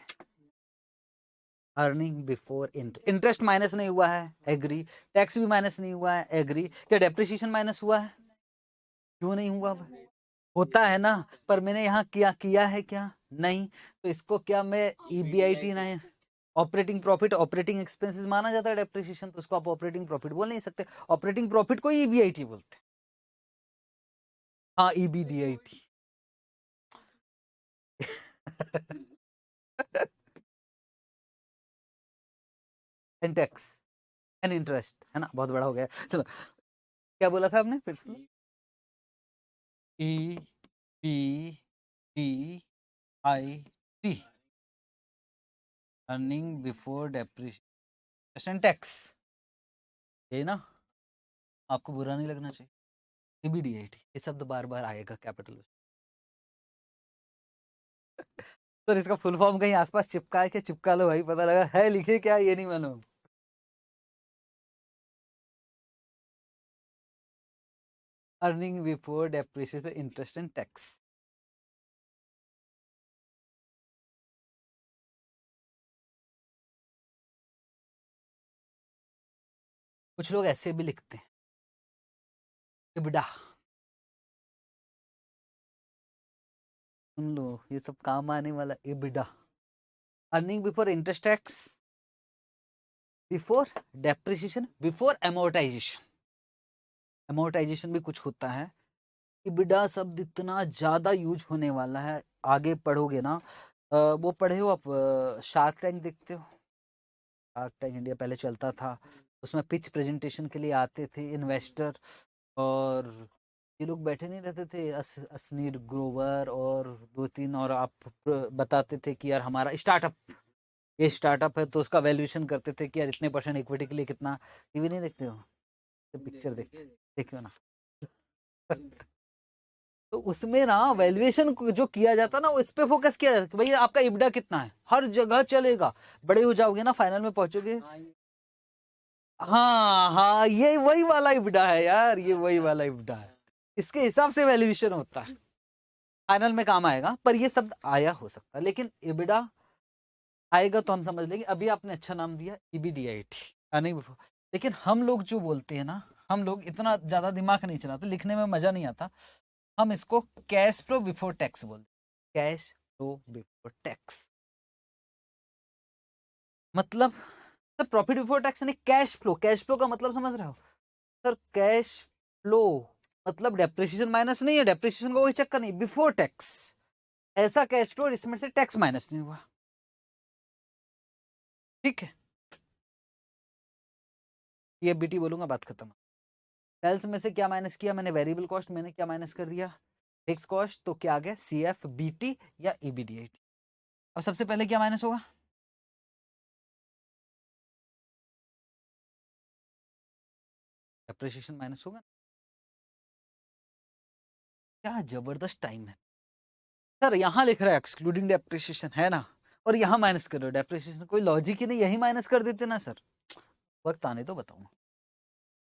Speaker 1: अर्निंग बिफोर इंटरेस्ट माइनस नहीं हुआ है, एग्री। टैक्स भी माइनस नहीं हुआ है, एग्री। क्या डेप्रिसिएशन माइनस हुआ है? क्यों नहीं हुआ? होता है ना, पर मैंने यहाँ किया किया है क्या? नहीं। तो इसको क्या मैं ईबीआईटी नहीं, ऑपरेटिंग प्रॉफिट ऑपरेटिंग एक्सपेंसेस माना जाता है डेप्रिसिएशन, तो उसको आप ऑपरेटिंग प्रॉफिट बोल नहीं सकते। ऑपरेटिंग प्रॉफिट को ईबीआईटी बोलते हैं। हाँ, EBDIT. And tax and interest है ना, बहुत बड़ा हो गया। चलो, क्या बोला था आपने फिर से? E B D I T, earning before depreciation tax, ये ना, आपको बुरा नहीं लगना चाहिए। ईबीडीआईटी ये शब्द बार बार आएगा कैपिटल में। तो इसका फुल फॉर्म कहीं आसपास चिपका है, कि चिपका लो भाई, पता लगा है लिखे क्या ये नहीं मालूम। Earning before depreciation interest and tax. कुछ लोग ऐसे भी लिखते हैं, इबडा। सुन लो, ये सब काम आने वाला इबडा। Earning before interest tax, before depreciation, before amortisation. Amortisation भी कुछ होता है। इबिडा शब्द इतना ज्यादा यूज होने वाला है, आगे पढ़ोगे ना। वो पढ़े हो आप, शार्क टैंक देखते हो? शार्क टैंक इंडिया पहले चलता था, उसमें पिच प्रेजेंटेशन के लिए आते थे इन्वेस्टर, और ये लोग बैठे नहीं रहते थे, असनीर ग्रोवर और 2-3, और आप बताते थे कि यार हमारा स्टार्टअप, ये स्टार्टअप है, तो उसका वैल्यूएशन करते थे कि यार इतने % इक्विटी के लिए कितना। टीवी नहीं देखते हो? तो पिक्चर देखो ना। तो उसमें ना वैल्यूएशन जो किया जाता ना, वो इस पे फोकस किया जाता कि भाई आपका इब्डा कितना है, हर जगह चलेगा। बड़े हो जाओगे ना, फाइनल में पहुंचोगे। हाँ हाँ, ये वही वाला इब्डा है यार, ये वही वाला इब्डा है। इसके हिसाब से वैल्यूएशन होता है, फाइनल में काम आएगा। पर ये शब्द आया हो सकता है, लेकिन इबिडा आएगा तो हम समझ लेंगे। अभी आपने अच्छा नाम दिया ईबीडीआईटी, नहीं। लेकिन हम लोग जो बोलते हैं ना, हम लोग इतना ज्यादा दिमाग नहीं चलाते, लिखने में मजा नहीं आता। हम इसको कैश फ्लो बिफोर टैक्स बोलते, कैश फ्लो बिफोर टैक्स। मतलब सर प्रॉफिट बिफोर टैक्स नहीं, कैश फ्लो। कैश फ्लो का मतलब समझ रहे हो सर? कैश फ्लो मतलब डेप्रिसिएशन माइनस नहीं है, डेप्रिसिएशन का कोई चक्कर नहीं, बिफोर टैक्स। ऐसा कैश फ्लो इसमें से टैक्स माइनस नहीं हुआ, ठीक है। सीएफबीटी बोलूंगा, बात खत्म। सेल्स में से क्या माइनस किया मैंने, वेरिएबल कॉस्ट, मैंने क्या माइनस कर दिया, फिक्स कॉस्ट, तो क्या आ गया, सीएफबीटी या ईबीडीआईटी। अब सबसे पहले क्या माइनस होगा, डेप्रिसिएशन माइनस होगा। क्या जबरदस्त टाइम है सर, यहाँ लिख रहा है एक्सक्लूडिंग डेप्रिसिएशन, है ना, और यहाँ माइनस कर रहे हो डेप्रिसिएशन, कोई लॉजिक ही नहीं, यही माइनस कर देते ना सर। वक्त आने तो बताऊंगा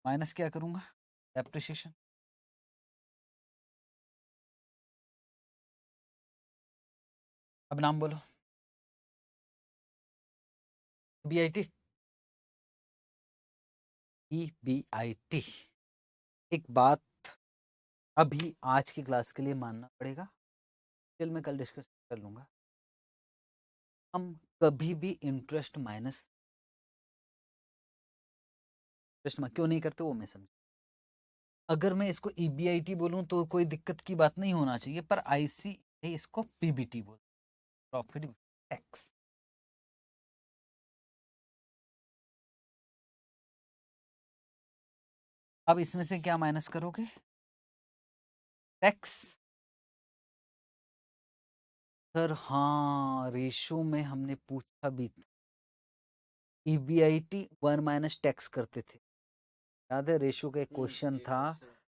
Speaker 1: माइनस क्या करूंगा, डेप्रिसिएशन। अब नाम बोलो, बीआईटी, ईबीआईटी। एक बात अभी आज की क्लास के लिए मानना पड़ेगा, चल मैं कल डिस्कस कर लूंगा, हम कभी भी इंटरेस्ट माइनस क्यों नहीं करते वो मैं समझ। अगर मैं इसको ईबीआईटी बोलूं तो कोई दिक्कत की बात नहीं होना चाहिए, पर आईसी इसको पीबीटी बोल, प्रॉफिट टैक्स। अब इसमें से क्या माइनस करोगे, टैक्स। सर हाँ, रेशो में हमने पूछा भी, ईबीआईटी 1 माइनस टैक्स करते थे, याद है, रेशो का एक क्वेश्चन था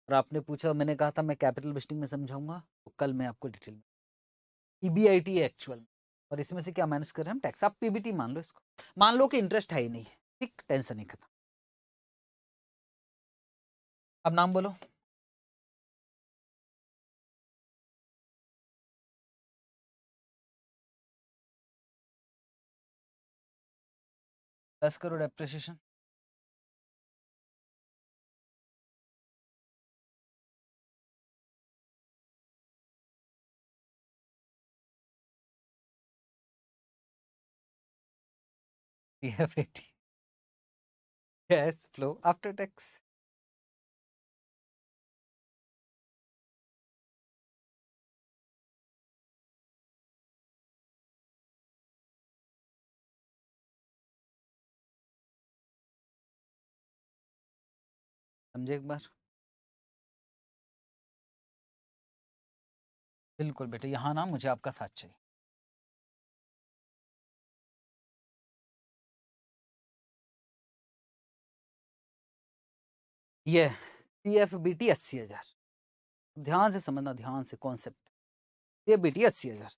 Speaker 1: और आपने पूछा, मैंने कहा था मैं कैपिटल बजटिंग में समझाऊंगा, तो कल मैं आपको डिटेल में, ईबीआईटी है एक्चुअल में, और इसमें से क्या माइनस कर रहे हैं हम, टैक्स। आप पीबीटी मान लो इसको, मान लो कि इंटरेस्ट है ही नहीं है, ठीक, टेंशन नहीं खत्म। अब नाम बोलो, प्लस करो depreciation, CFAT, cash flow after tax. समझे एक बार, बिल्कुल बेटे, यहाँ ना मुझे आपका साथ चाहिए। ये सीएफबीटी 80,000, ध्यान से समझना, ध्यान से कॉन्सेप्ट, सीएफबीटी 80,000।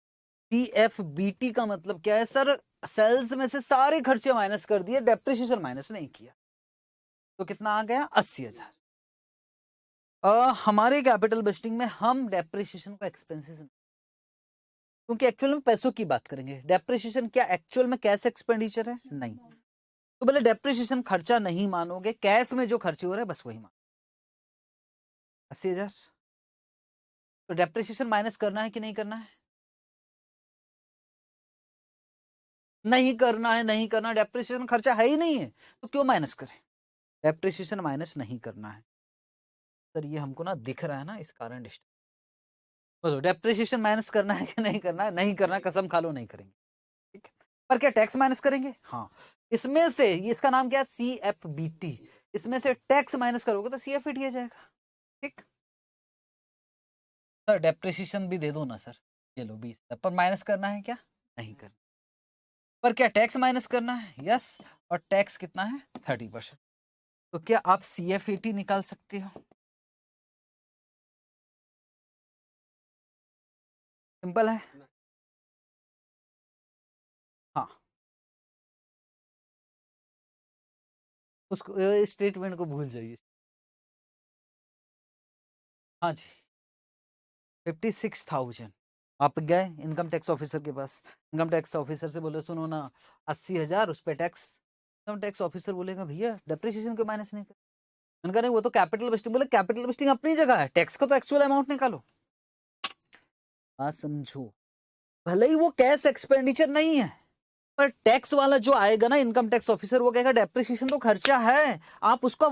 Speaker 1: सीएफबीटी का मतलब क्या है सर, सेल्स में से सारे खर्चे माइनस कर दिए, डेप्रिसिएशन माइनस नहीं किया, तो कितना आ गया, 80,000। हमारे कैपिटल बजटिंग में हम डेप्रिसिएशन का एक्सपेंसेस, क्योंकि एक्चुअल में पैसों की बात करेंगे, डेप्रिसिएशन क्या एक्चुअल में कैश एक्सपेंडिचर है, नहीं, तो बोले डेप्रिसिएशन खर्चा नहीं मानोगे, कैश में जो खर्चे हो रहे हैं बस वही मान, 80,000। तो डेप्रिसिएशन माइनस करना है कि नहीं करना है, नहीं करना है, नहीं करना, डेप्रिसिएशन खर्चा है ही नहीं है, तो क्यों माइनस करें, डेप्रिसिएशन माइनस नहीं करना है। सर ये हमको ना दिख रहा है ना, इस कारण डिस्टर्ब, बोलो डेप्रिसिएशन माइनस करना है कि नहीं करना है, नहीं करना, कसम खा लो नहीं करेंगे, ठीक है। पर क्या टैक्स माइनस करेंगे, हाँ, इसमें से इसका नाम क्या है, सीएफबीटी, इसमें से टैक्स माइनस करोगे तो सीएफबीटी आ जाएगा, ठीक। सर डेप्रिसिएशन भी दे दो ना सर, ये लो 20, पर माइनस करना है क्या, नहीं करना, पर क्या टैक्स माइनस करना है, यस, और टैक्स कितना है, 30%। तो क्या आप सीएफएटी निकाल सकते हो, सिंपल है, हाँ, उसको स्टेटमेंट को भूल जाइए, हाँ जी, 56,000। आप गए इनकम टैक्स ऑफिसर के पास, इनकम टैक्स ऑफिसर से बोले सुनो ना 80,000 उस पर टैक्स, इनकम टैक्स ऑफिसर बोलेगा भैया डेप्रिसिएशन को माइनस नहीं कर, उनका नहीं, वो तो कैपिटल बस्टिंग, बोले कैपिटल बस्टिंग अपनी जगह है, टैक्स का तो एक्चुअल अमाउंट निकालो, बात समझो, भले ही वो कैश एक्सपेंडिचर नहीं है, पर टैक्स वाला जो आएगा ना इनकम टैक्स ऑफिसर, वो कहेगा डेप्रिसिएशन तो खर्चा है, आप उसका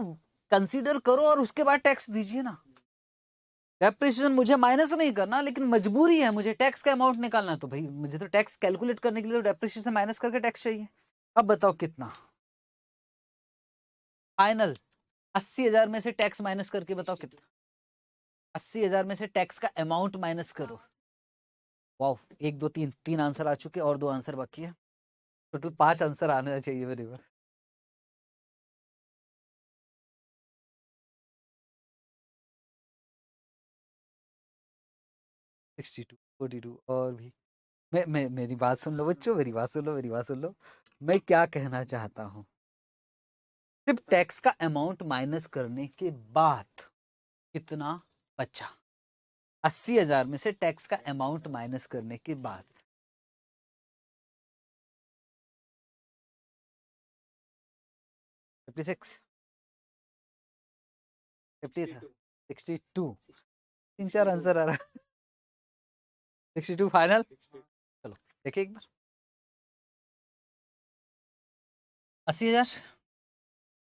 Speaker 1: कंसीडर करो और उसके बाद टैक्स दीजिए ना, डेप्रिसिएशन मुझे माइनस नहीं करना, लेकिन मजबूरी है, मुझे टैक्स का अमाउंट निकालना है, तो भाई मुझे तो टैक्स कैलकुलेट करने के लिए तो डेप्रिसिएशन माइनस करके टैक्स चाहिए। अब बताओ कितना फाइनल 80,000 में से टैक्स माइनस करके बताओ कितना। 80,000 में से टैक्स का अमाउंट माइनस करो। वाह, 1 2 3 3 आंसर आ चुके और 2 आंसर बाकी है। टोटल 5 आंसर आने चाहिए मेरे पास। 62 42 और भी। मैं मेरी बात सुन लो बच्चों, मेरी बात सुन लो, मेरी बात सुन लो। मैं क्या कहना चाहता हूँ, सिर्फ टैक्स का अमाउंट माइनस करने के बाद कितना बचा। 80,000 में से टैक्स का अमाउंट माइनस करने के बाद 56 50 था 62। 3 4 आंसर आ रहा है। 62 फाइनल। चलो देखिए एक बार। 80,000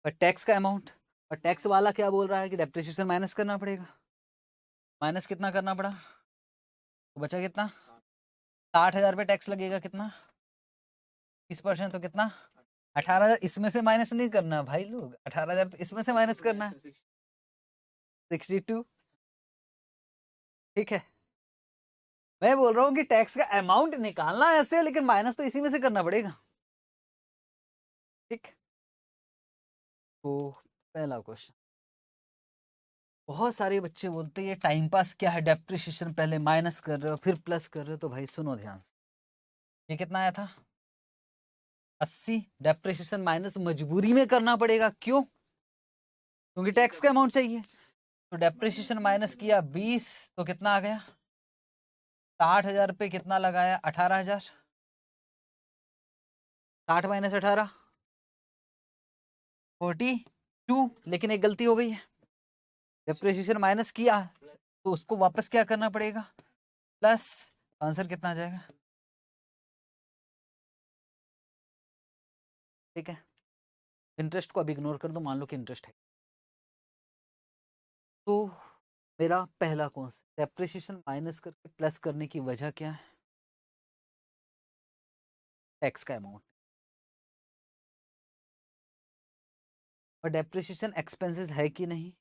Speaker 1: और टैक्स का अमाउंट, और टैक्स वाला क्या बोल रहा है कि डेप्रिसिएशन माइनस करना पड़ेगा। माइनस कितना करना पड़ा, तो बचा कितना। 60,000 पे टैक्स लगेगा कितना, 30%, तो कितना 18,000। इसमें से माइनस नहीं करना भाई लोग, 18,000 तो इसमें से माइनस करना है। 62। ठीक है, मैं बोल रहा हूँ कि टैक्स का अमाउंट निकालना ऐसे, लेकिन माइनस तो इसी में से करना पड़ेगा। ठीक, तो पहला क्वेश्चन। बहुत सारे बच्चे बोलते हैं ये टाइम पास क्या है, डेप्रिसिएशन पहले माइनस कर रहे हो फिर प्लस कर रहे हो। तो भाई सुनो ध्यान से, ये कितना आया था 80। डेप्रिसिएशन माइनस मजबूरी में करना पड़ेगा, क्यों, क्योंकि टैक्स का अमाउंट चाहिए। तो डेप्रिसिएशन माइनस किया 20, तो कितना आ गया 60,000 पे कितना लगाया 18,000। 60 माइनस 18 42। लेकिन एक गलती हो गई है, डेप्रिसिएशन माइनस किया तो उसको वापस क्या करना पड़ेगा, प्लस। आंसर कितना आ जाएगा। ठीक है, इंटरेस्ट को अब इग्नोर कर दो, मान लो कि इंटरेस्ट है। तो मेरा पहला कौन सा, डेप्रिसिएशन माइनस करके प्लस करने की वजह क्या है, टैक्स का अमाउंट। और डेप्रिसिएशन एक्सपेंसेस है कि नहीं,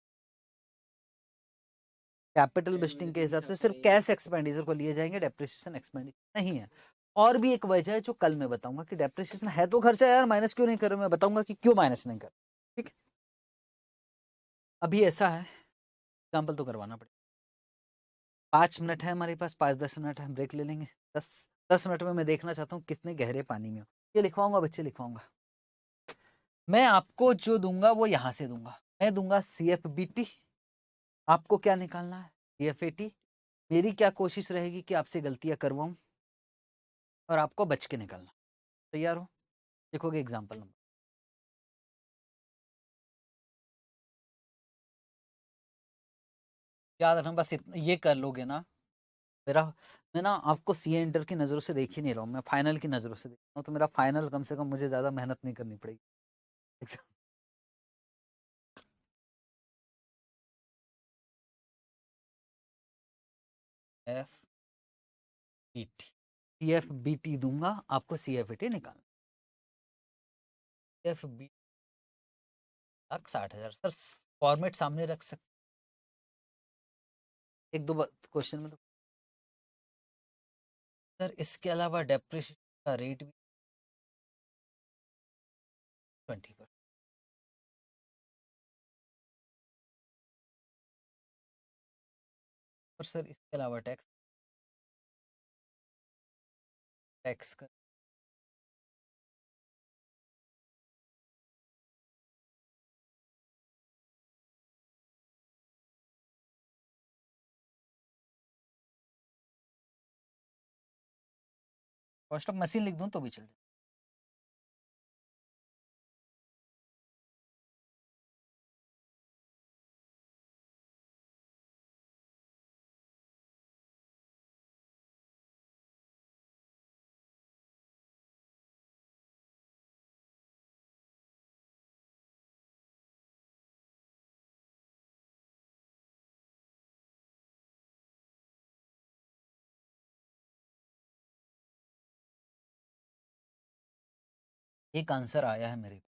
Speaker 1: कैपिटल बजटिंग के हिसाब से सिर्फ कैश एक्सपेंडिचर को लिए जाएंगे, डेप्रिसिएशन एक्सपेंडिचर नहीं है। और भी एक वजह है जो कल मैं बताऊंगा कि डेप्रिसिएशन है तो खर्चा यार, माइनस क्यों नहीं कर रहे, मैं बताऊंगा कि क्यों माइनस नहीं कर। ठीक है, अभी ऐसा है, एग्जाम्पल तो करवाना पड़ेगा। 5 मिनट है हमारे पास, 5 10 मिनट है, हम ब्रेक ले लेंगे। 10 10 मिनट में मैं देखना चाहता हूँ कितने गहरे पानी में हो। ये लिखवाऊंगा बच्चे, लिखवाऊंगा। मैं आपको जो दूंगा वो यहां से दूंगा, मैं दूंगा CFBT। आपको क्या निकालना है, CFAT। मेरी क्या कोशिश रहेगी कि आपसे गलतियां करवाऊं और आपको बच के निकलना। तैयार हो, देखोगे एग्जाम्पल नंबर। याद रखना, बस ये कर लोगे ना मेरा। मैं ना आपको सीए इंटर की नज़रों से देख ही नहीं रहा हूँ, मैं फाइनल की नज़रों से देख रहा हूँ। तो मेरा फाइनल कम से कम मुझे ज़्यादा मेहनत नहीं करनी पड़ेगी। CFBT दूंगा आपको, CFBT निकालना। CFBT 60,000 सर, फॉर्मेट सामने रख सकते। एक दो क्वेश्चन में तो सर इसके अलावा डेप्रिसिएशन का रेट भी 20%। और सर इसके अलावा टैक्स, टैक्स का कॉस्ट ऑफ मशीन लिख दूं तो भी चल जाए। एक आंसर आया है मेरे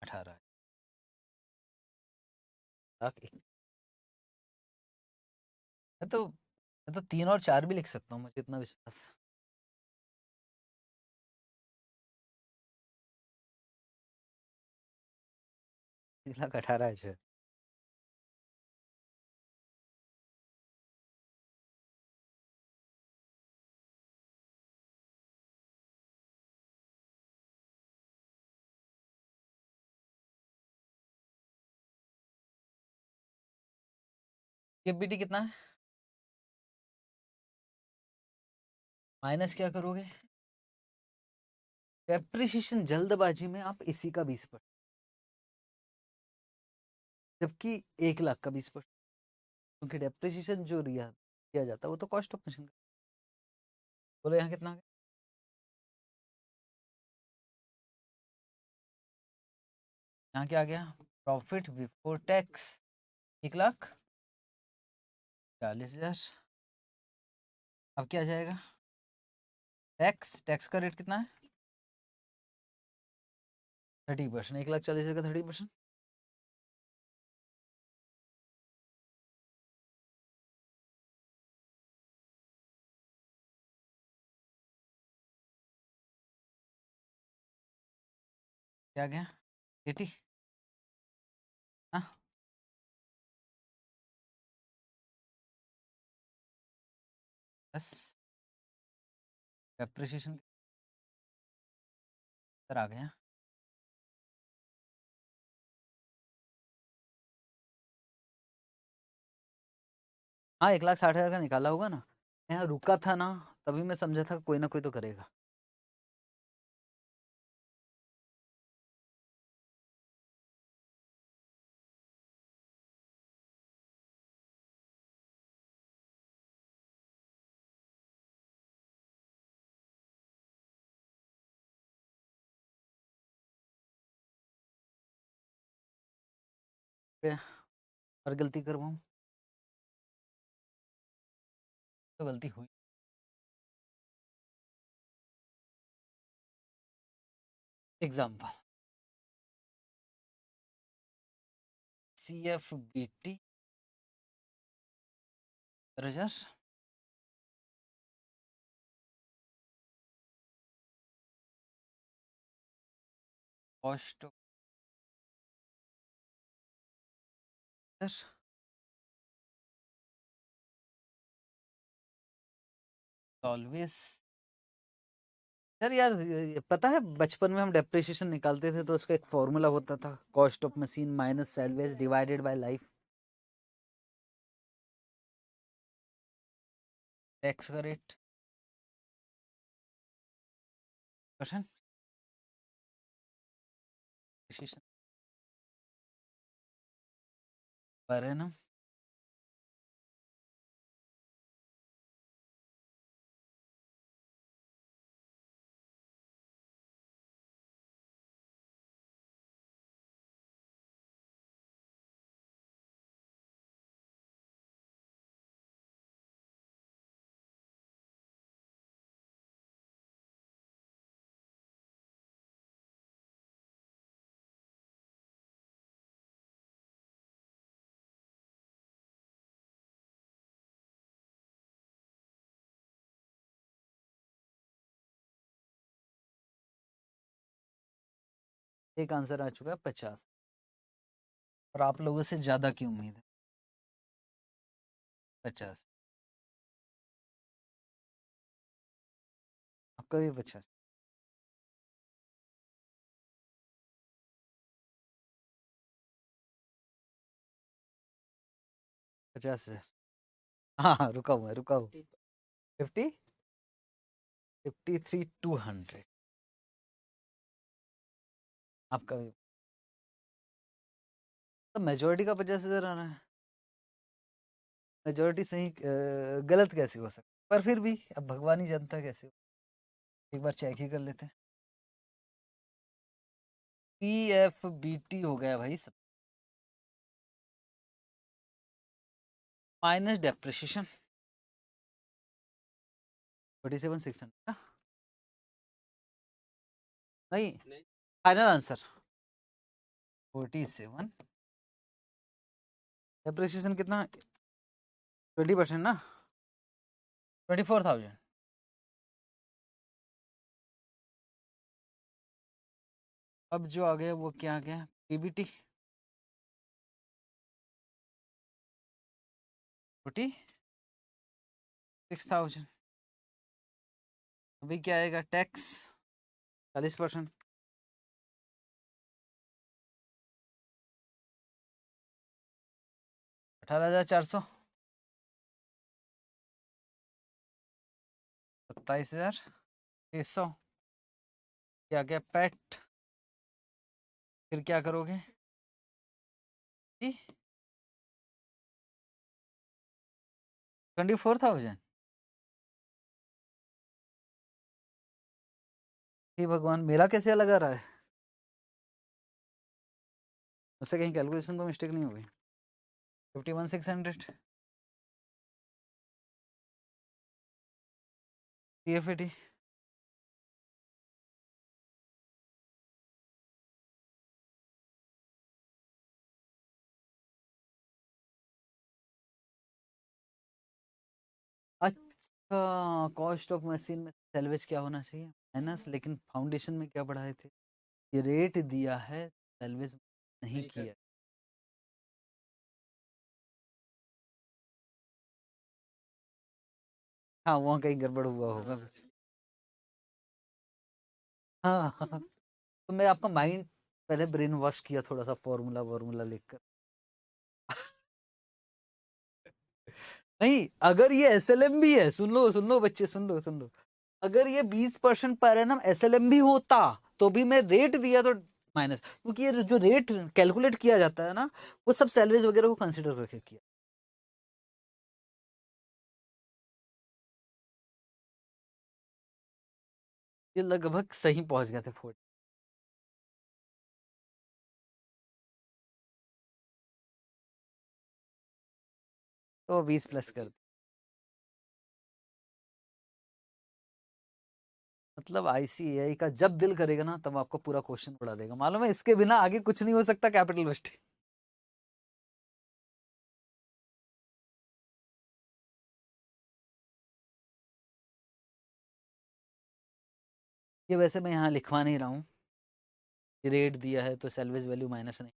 Speaker 1: 18 लाख मैं तो 3 और 4 भी लिख सकता हूँ, मुझे इतना विश्वास। 1,18,000। केबीटी कितना है? माइनस क्या करोगे? डेप्रिसिएशन जल्दबाजी में आप इसी का 20%, जबकि 1 लाख का 20%, क्योंकि डेप्रिसिएशन जो रिया किया जाता है वो तो कॉस्ट ऑफ मशीन। बोलो यहाँ कितना आ गया? यहाँ क्या आ गया? Profit before tax 1,40,000। अब क्या जाएगा? टैक्स, टैक्स का रेट कितना है? 30%। 1,40,000 का 30%। क्या गया? 80। हाँ, बस डेप्रिसिएशन आ गया। हाँ, 1,60,000 का निकाला होगा ना। यहाँ रुका था ना, तभी मैं समझा था कोई ना कोई तो करेगा। और गलती करवाऊँ तो गलती हुई। Example, CFBT 1000, cost always. Sir यार, पता है बचपन में हम डेप्रिसिएशन निकालते थे तो उसका एक फॉर्मूला होता था, cost of machine minus सेलवेज divided by life. Tax का रेट परसेंट पर एनम। एक आंसर आ चुका है 50, और आप लोगों से ज्यादा की उम्मीद है। 50। आपका भी 50। 50,000। हाँ हाँ, रुका हुआ है, रुका हुआ। 50, 53,200। आपका भी। तो मेजोरिटी का 50,000 आ रहा है। मेजोरिटी सही गलत कैसे हो सकता, पर फिर भी अब भगवान ही जानता है कैसे। एक बार चेक ही कर लेते हैं। CFBT हो गया भाई सब, माइनस डेप्रिसिएशन। 47,600 नहीं, फाइनल आंसर 47। डेप्रिसिएशन कितना? 20% ना, 24,000। अब जो आ गया वो क्या आ गया? पीबीटी 46,000। अभी क्या आएगा? टैक्स 40%, 18,400, 27,600। क्या क्या पैट, फिर क्या करोगे? 24,000। हे भगवान, मेरा कैसे लगा रहा है? उससे कहीं कैलकुलेशन तो मिस्टेक नहीं होगी? 51,600 TFAT। अच्छा, कॉस्ट ऑफ मशीन में सेल्वेज क्या होना चाहिए? माइनस। लेकिन फाउंडेशन में क्या पढ़ाए थे? ये रेट दिया है, सेल्वेज नहीं किया। हाँ, वहाँ कहीं गड़बड़ हुआ होगा कुछ। हाँ हाँ, तो मैं आपका माइंड पहले ब्रेन वॉश किया थोड़ा सा, फॉर्मूला वॉर्मूला लिखकर। नहीं, अगर ये एसएलएम भी है, सुन लो बच्चे, सुन लो, अगर ये 20% पर एनम एसएलएम भी होता तो भी मैं रेट दिया तो माइनस, क्योंकि ये जो रेट कैलकुलेट किया जाता है ना, वो सब सैलरीज वगैरह को कंसिडर करके किया। ये लगभग सही पहुंच गए थे 40। तो 20 प्लस कर, मतलब आईसीएआई का जब दिल करेगा ना तब आपको पूरा क्वेश्चन उड़ा देगा, मालूम है? इसके बिना आगे कुछ नहीं हो सकता कैपिटल वेस्ट। ये वैसे मैं यहाँ लिखवा नहीं रहा हूँ, रेट दिया है तो सैलवेज वैल्यू माइनस नहीं।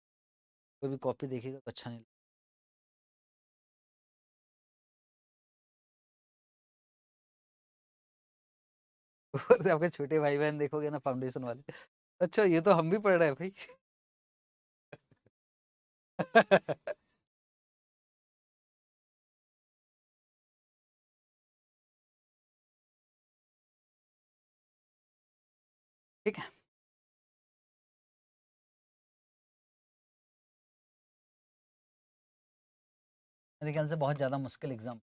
Speaker 1: कोई भी कॉपी देखेगा तो अच्छा नहीं लगेगा। ऊपर से आपके छोटे भाई बहन देखोगे ना, फाउंडेशन वाले, अच्छा ये तो हम भी पढ़ रहे हैं भाई। ठीक है, मेरे ख्याल से बहुत ज्यादा मुश्किल एग्जाम।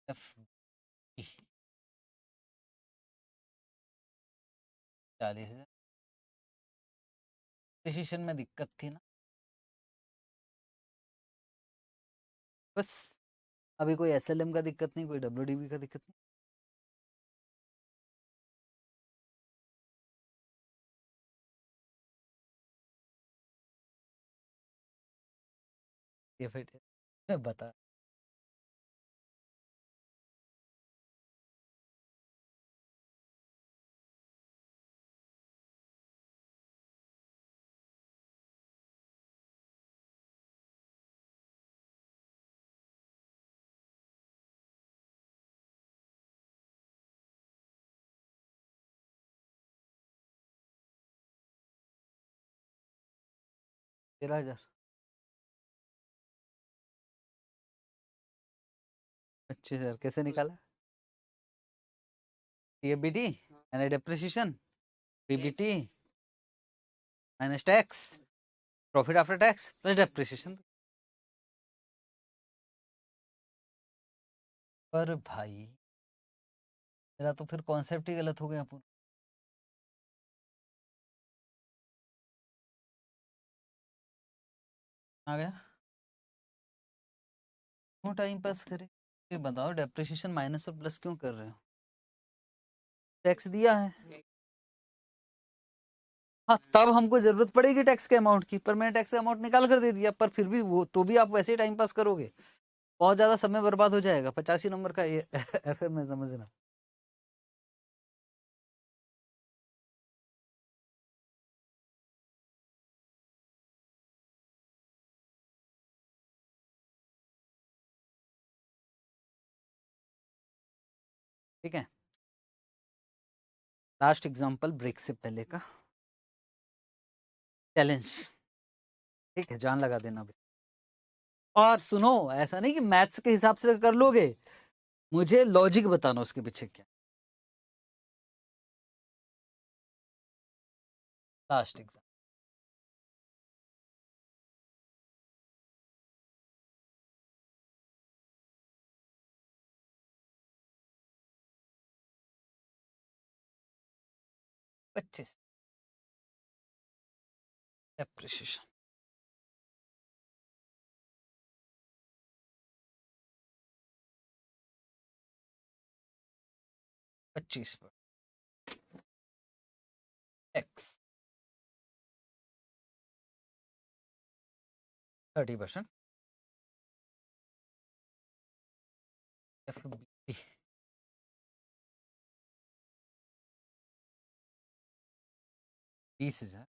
Speaker 1: एफ 40,000। डिसीजन में दिक्कत थी ना, बस। अभी कोई एसएलएम का दिक्कत नहीं, कोई डब्ल्यूडीबी का दिक्कत नहीं। ये फिर मैं बता, तेरह हजार 25,000 कैसे निकाला? टीएबीटी यानी depreciation, PBT minus tax, profit after tax plus depreciation. पर भाई मेरा तो फिर कॉन्सेप्ट ही गलत हो गया पूरा। आ गया, क्यों टाइम पास करे? ये बताओ, डेप्रिसिएशन माइनस और प्लस क्यों कर रहे हो? टैक्स दिया है, हाँ तब हमको जरूरत पड़ेगी टैक्स के अमाउंट की, पर मैंने टैक्स का अमाउंट निकाल कर दे दिया, पर फिर भी वो तो भी आप वैसे ही टाइम पास करोगे, बहुत ज्यादा समय बर्बाद हो जाएगा। 85 नंबर का ये एफएम में समझना। ठीक है, लास्ट एग्जांपल ब्रेक से पहले का चैलेंज। ठीक है, जान लगा देना भी। और सुनो, ऐसा नहीं कि मैथ्स के हिसाब से कर लोगे, मुझे लॉजिक बताना उसके पीछे क्या। लास्ट एग्जाम, पच्चीस एप्रिसिएशन, पच्चीस पर एक्स 30%, एफ 20,000,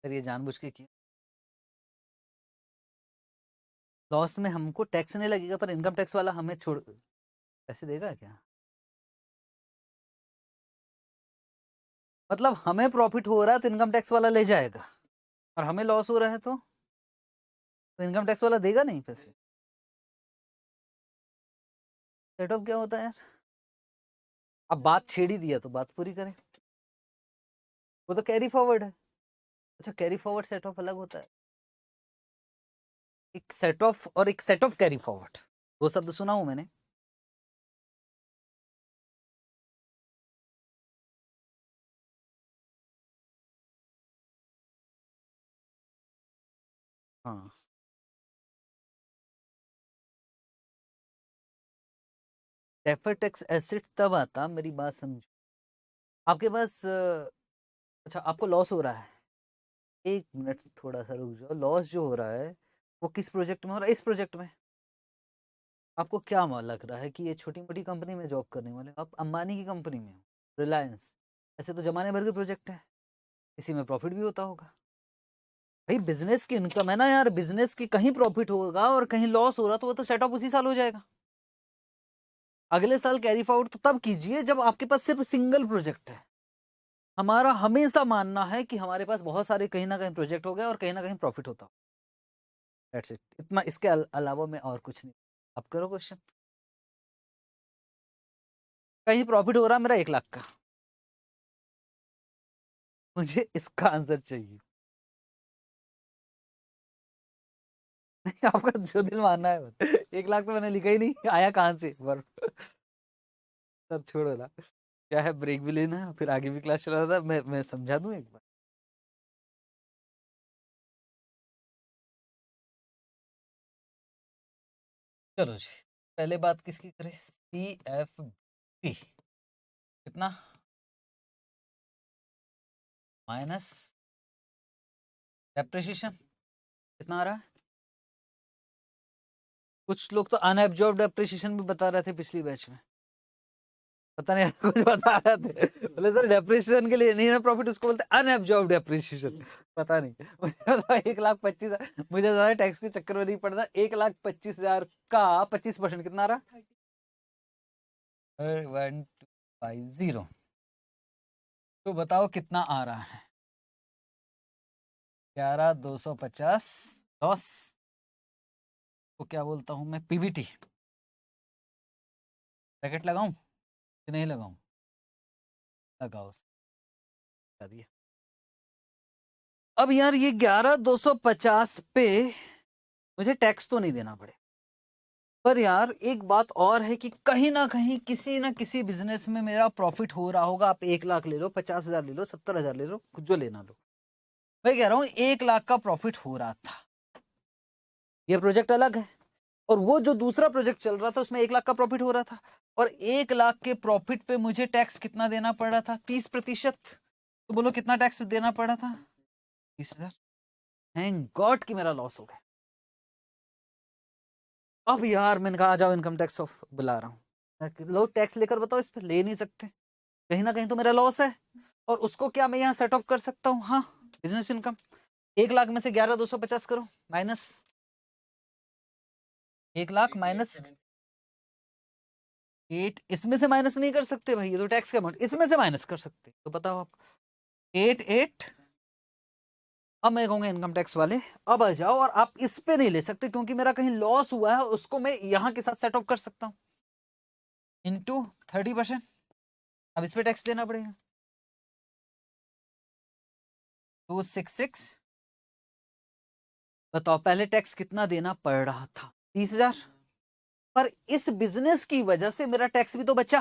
Speaker 1: सर ये जानबूझ के किया। लॉस में हमको टैक्स नहीं लगेगा, पर इनकम टैक्स वाला हमें छोड़ पैसे देगा क्या? मतलब हमें प्रॉफिट हो रहा है तो इनकम टैक्स वाला ले जाएगा, और हमें लॉस हो रहा है तो इनकम टैक्स वाला देगा नहीं पैसे। सेट ऑफ क्या होता है यार? अब बात छेड़ ही दिया तो बात पूरी करें। वो तो कैरी फॉरवर्ड है। अच्छा, कैरी फॉरवर्ड सेट ऑफ अलग होता है। एक सेट ऑफ और एक सेट ऑफ कैरी फॉरवर्ड, दो शब्द सुना हूं मैंने। हाँ, डेफर्ड टैक्स एसेट तब आता, मेरी बात समझो, आपके पास अच्छा आपको लॉस हो रहा है, एक मिनट थोड़ा सा रुक जाओ, लॉस जो हो रहा है वो किस प्रोजेक्ट में हो रहा है? इस प्रोजेक्ट में। आपको क्या लग रहा है कि ये छोटी मोटी कंपनी में जॉब करने वाले, आप अंबानी की कंपनी में हो, रिलायंस, ऐसे तो जमाने भर के प्रोजेक्ट है, इसी में प्रॉफिट भी होता होगा। भाई बिजनेस की इनकम है ना यार, बिजनेस की कहीं प्रॉफिट होगा और कहीं लॉस हो रहा तो वो तो सेट ऑफ उसी साल हो जाएगा। अगले साल कैरी फॉरवर्ड तो तब कीजिए जब आपके पास सिर्फ सिंगल प्रोजेक्ट है। हमारा हमेशा मानना है कि हमारे पास बहुत सारे कहीं ना कहीं प्रोजेक्ट हो गए और कहीं ना कहीं प्रॉफिट होता हो। दैट्स इट, इतना, इसके अलावा मैं और कुछ नहीं। आप करो क्वेश्चन। कहीं प्रॉफिट हो रहा है मेरा 1 लाख का, मुझे इसका आंसर चाहिए। आपका जो दिल मानना है। 1 लाख तो मैंने लिखा ही नहीं, आया कहाँ से पर। सब छोड़ो ना, क्या है, ब्रेक भी लेना है, फिर आगे भी क्लास चला था, मैं समझा दूं एक बार। चलो जी, पहले बात किसकी करें? CFP कितना, माइनस डेप्रिसिएशन कितना आ रहा है? कुछ लोग तो अनएब्जॉर्ब डेप्रिसिएशन भी बता रहे थे पिछली बैच में, पता नहीं कुछ बता रहे थे, बोले सर डेप्रिसिएशन के लिए नहीं है प्रॉफिट, उसको बोलते अनएब्जॉर्ब डेप्रिसिएशन। पता नहीं मुझे 1,25,000, मुझे ज्यादा टैक्स के चक्कर में नहीं पड़ता। 1,25,000 का 25% कितना रहा? 1250। तो बताओ कितना आ रहा है? 11,250 लॉस को क्या बोलता हूं मैं? पीबीटी। ब्रैकेट लगाऊं कि नहीं लगाऊं? लगाओ, लगा दिया। अब यार ये 11,250 पे मुझे टैक्स तो नहीं देना पड़े, पर यार एक बात और है कि कहीं ना कहीं किसी ना किसी बिजनेस में मेरा प्रॉफिट हो रहा होगा। आप 1,00,000 ले लो, 50,000 ले लो, 70,000 ले लो, कुछ जो लेना लो। मैं कह रहा हूं 1,00,000 का प्रॉफिट हो रहा था, ये प्रोजेक्ट अलग है। और वो जो दूसरा प्रोजेक्ट चल रहा था उसमें 1,00,000 का प्रॉफिट हो रहा था, और 1,00,000 के प्रॉफिट पे मुझे टैक्स कितना देना पड़ रहा था? 30%। तो बोलो कितना टैक्स देना पड़ा था? 30,000। थैंक गॉड कि मेरा लॉस हो गया। अब यार मैंने कहा आ जाओ इनकम टैक्स ऑफ बुला रहा हूँ, लोग टैक्स लेकर बताओ इस पर ले नहीं सकते, कहीं ना कहीं तो मेरा लॉस है। और उसको क्या मैं यहाँ सेट ऑफ कर सकता हूँ? हाँ, बिजनेस इनकम। 1,00,000 में से 11,250 करो माइनस, 1,00,000 माइनस 8। इसमें से माइनस नहीं कर सकते भाई, ये तो टैक्स का अमाउंट, इसमें से माइनस कर सकते। तो बताओ आप 8 अब मैं कहूंगा इनकम टैक्स वाले अब आ जाओ, और आप इस पे नहीं ले सकते क्योंकि मेरा कहीं लॉस हुआ है, उसको मैं यहाँ के साथ सेट ऑफ कर सकता हूँ इंटू 30%। अब इस पे टैक्स देना पड़ेगा 266। बताओ पहले टैक्स कितना देना पड़ रहा था? 30,000। पर इस बिजनेस की वजह से मेरा टैक्स भी तो बचा।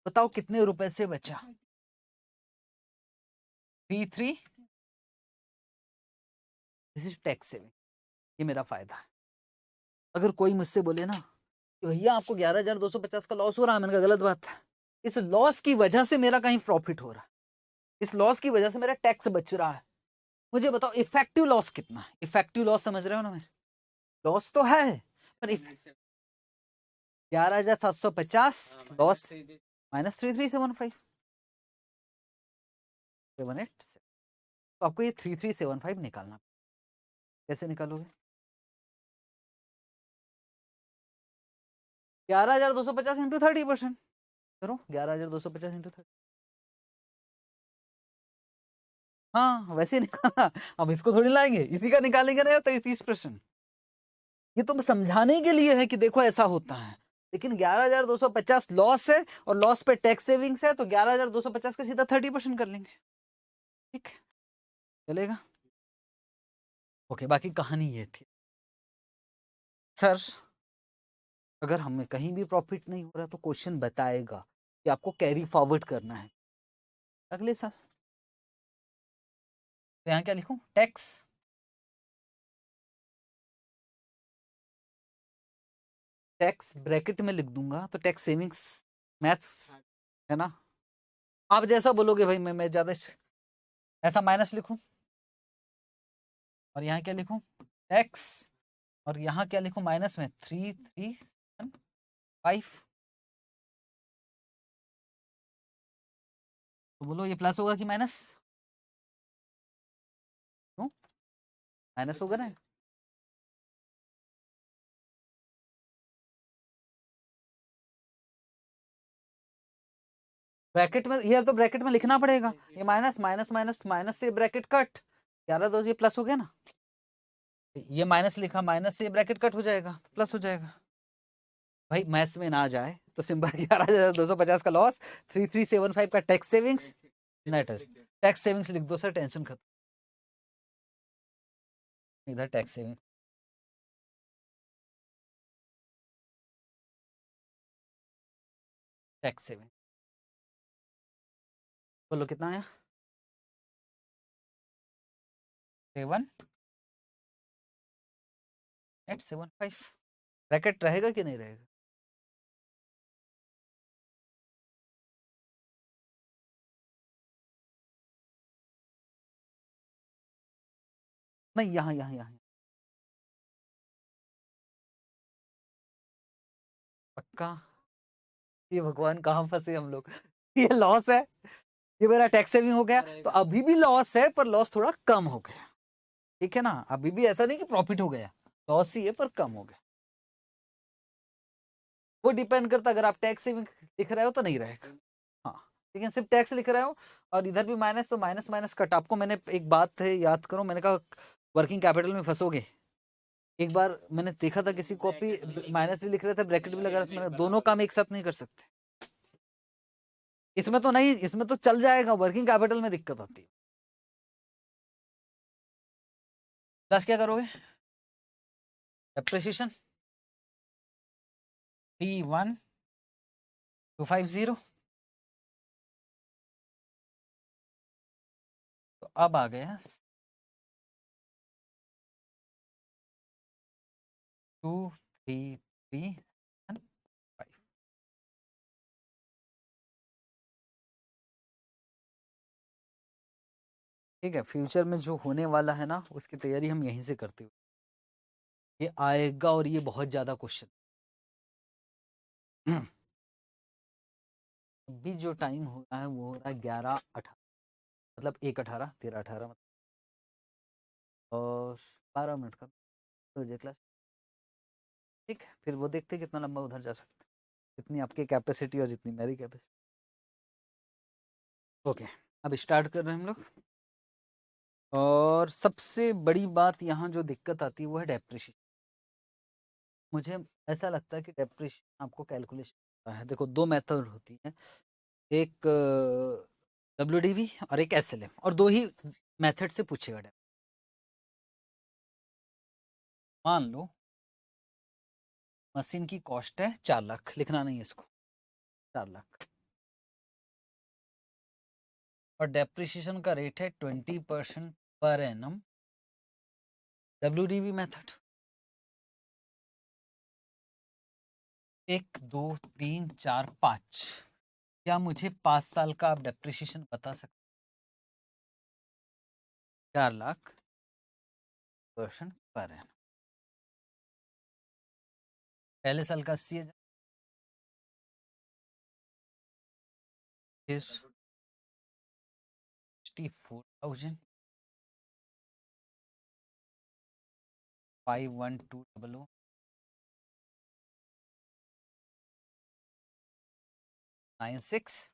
Speaker 1: बताओ कितने रुपए से बचा? 3,3। दिस इज टैक्स सेविंग, ये मेरा फायदा है। अगर कोई मुझसे बोले ना कि भैया आपको 11,250 का लॉस हो रहा है, मैंने कहा गलत बात है। इस लॉस की वजह से मेरा कहीं प्रॉफिट हो रहा है, इस लॉस की वजह से मेरा टैक्स बच रहा है। मुझे बताओ इफेक्टिव लॉस कितना है? इफेक्टिव लॉस समझ रहे हो ना? मैं लॉस तो है पर 11,750 लॉस माइनस 3375 तो आपको ये 3375 निकालना। कैसे निकालोगे? 11,250 इंटू 30% करो। 11,250 इंटू 30। हाँ वैसे ही निकालना, अब इसको थोड़ी लाएंगे, इसी का निकालेंगे ना। तो 30%, ये तो समझाने के लिए है कि देखो ऐसा होता है। लेकिन 11,250 लॉस है और लॉस पे टैक्स सेविंग्स है, तो 11,250 का सीधा 30% कर लेंगे। ठीक चलेगा? ओके, बाकी कहानी ये थी सर। अगर हमें कहीं भी प्रॉफिट नहीं हो रहा तो क्वेश्चन बताएगा कि आपको कैरी फॉरवर्ड करना है अगले साल। तो यहाँ क्या लिखूं? टैक्स, टैक्स ब्रैकेट में लिख दूंगा तो टैक्स सेविंग्स मैथ्स है ना। आप जैसा बोलोगे भाई, मैं ज्यादा ऐसा माइनस लिखूं, और यहाँ क्या लिखूं? टैक्स, और यहाँ क्या लिखूं माइनस में? 3,375। तो बोलो ये प्लस होगा कि माइनस? क्यों माइनस होगा ना? ब्रैकेट में, ये तो ब्रैकेट में लिखना पड़ेगा। ये माइनस माइनस माइनस माइनस से ब्रैकेट कट, 11,2 ये प्लस हो गया ना। ये माइनस लिखा, माइनस से ब्रैकेट कट हो जाएगा तो प्लस हो जाएगा। भाई मैथ्स में ना जाए तो सिंपल 11,250 का लॉस, 3,375 का टैक्स सेविंग्स नेट है। टैक्स सेविंग्स लिख दो सर, टेंशन खत्म। इधर टैक्स सेविंग, टैक्स सेविंग बोलो कितना आया? 7,875। ब्रैकेट रहेगा कि नहीं रहेगा? नहीं, यहाँ यहाँ यहाँ पक्का ये भगवान कहाँ फंसे हम लोग। ये लॉस है, ये मेरा टैक्स सेविंग हो गया, तो अभी भी लॉस है पर लॉस थोड़ा कम हो गया, ठीक है ना। अभी भी ऐसा नहीं कि प्रॉफिट हो गया, लॉस ही है पर कम हो गया। वो डिपेंड करता, अगर आप टैक्स सेविंग लिख रहे हो तो नहीं रहेगा। हाँ, लेकिन सिर्फ टैक्स लिख रहे हो और इधर भी माइनस, तो माइनस माइनस कट। आपको मैंने एक बात है, याद करो, मैंने कहा वर्किंग कैपिटल में फंसोगे। एक बार मैंने देखा था किसी कॉपी माइनस भी लिख रहे थे, ब्रैकेट भी लगा रहे थे, मैंने दोनों काम एक साथ नहीं कर सकते। इसमें तो नहीं, इसमें तो चल जाएगा, वर्किंग कैपिटल में दिक्कत आती है। प्लस क्या करोगे, डेप्रिसिएशन P1250, तो अब आ गया 2335। ठीक है, फ्यूचर में जो होने वाला है ना, उसकी तैयारी हम यहीं से करते हुए, ये आएगा और ये बहुत ज्यादा क्वेश्चन। अभी जो टाइम हो रहा है वो हो रहा है 11:18, मतलब 1:18, 13:18, मतलब और 12 मिनट का तो क्लास। ठीक, फिर वो देखते कितना लंबा उधर जा सकते, जितनी आपकी कैपेसिटी और जितनी मेरी कैपेसिटी। ओके, अब स्टार्ट कर रहे हैं हम लोग। और सबसे बड़ी बात यहाँ जो दिक्कत आती है वो है डेप्रिशिएशन। मुझे ऐसा लगता है कि डेप्रिशिएशन आपको कैलकुलेशन है, देखो दो मेथड होती है, एक WDV और एक SLM, और दो ही मेथड से पूछेगा। मान लो मशीन की कॉस्ट है 4 लाख, लिखना नहीं है इसको, 4 लाख, और डेप्रिसिएशन का रेट है 20% पर एनम, WDV मेथड। 1 2 3 4 5, क्या मुझे 5 साल का आप डेप्रिसिएशन बता सकते? 4 लाख % पर एनम, पहले साल का 80,000, फिर 64,000, 51200, 96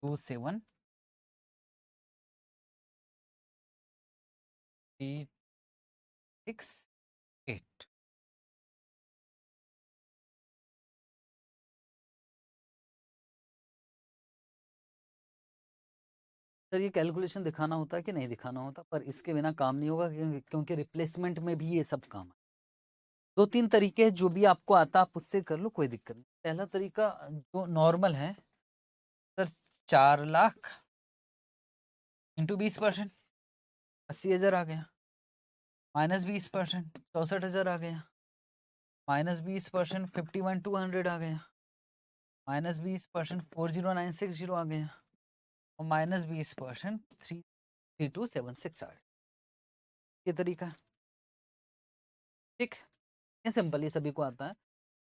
Speaker 1: 27 868। सर ये कैलकुलेशन दिखाना होता है कि नहीं दिखाना होता, पर इसके बिना काम नहीं होगा, क्योंकि रिप्लेसमेंट में भी ये सब काम है। 2-3 तरीके हैं, जो भी आपको आता आप उससे कर लो, कोई दिक्कत नहीं। पहला तरीका जो नॉर्मल है सर, 4 लाख इंटू 20%, 80,000 आ गया, माइनस 20% 64,000 आ गया, माइनस 20% 51,200 आ गया, माइनस 20% 40,960 आ गया, और माइनस 20% 33276 आ गया। ये तरीका है, ठीक, ये सिंपल, ये सभी को आता है।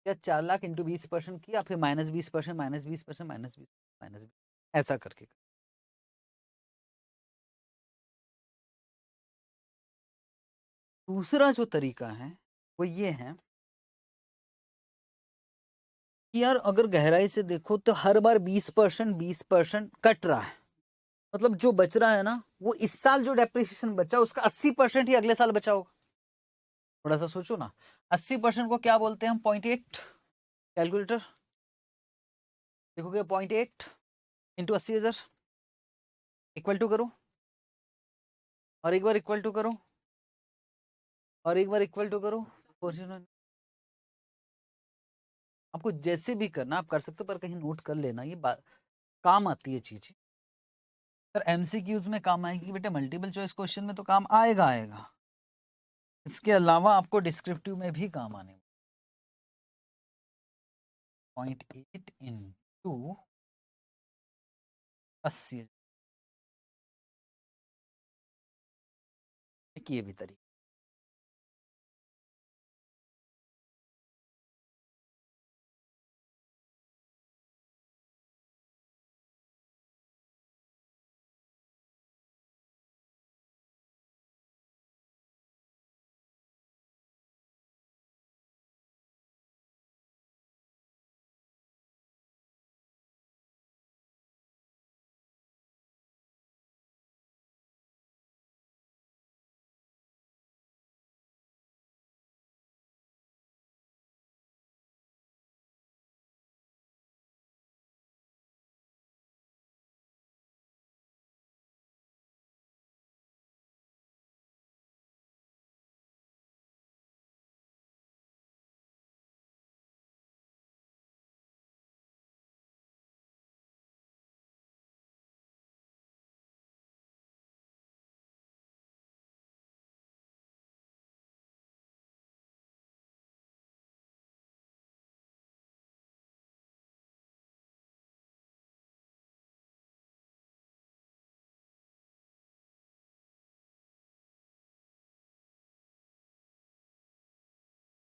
Speaker 1: या 4 लाख इंटू 20% किया, फिर माइनस 20%, माइनस 20%, माइनस 20, माइनस 20, ऐसा करके। दूसरा जो तरीका है वो ये है कि यार अगर गहराई से देखो तो हर बार 20% कट रहा है, मतलब जो बच रहा है ना, वो इस साल जो डेप्रिसिएशन बचा उसका 80% ही अगले साल बचा होगा। थोड़ा सा सोचो ना, 80% को क्या बोलते हैं हम, 0.8, कैलकुलेटर देखोगे, 0.8 इंटू 80,000 इक्वल टू करो, और एक बार इक्वल टू करो, और एक बार इक्वल टू करो, 409। आपको जैसे भी करना आप कर सकते हो, पर कहीं नोट कर लेना, ये बात काम आती है चीज। सर MCQs में काम आएगी बेटे, मल्टीपल चॉइस क्वेश्चन में तो काम आएगा आएगा, इसके अलावा आपको डिस्क्रिप्टिव में भी काम आने। 0.8 इंटू 80, ये भी तरीका।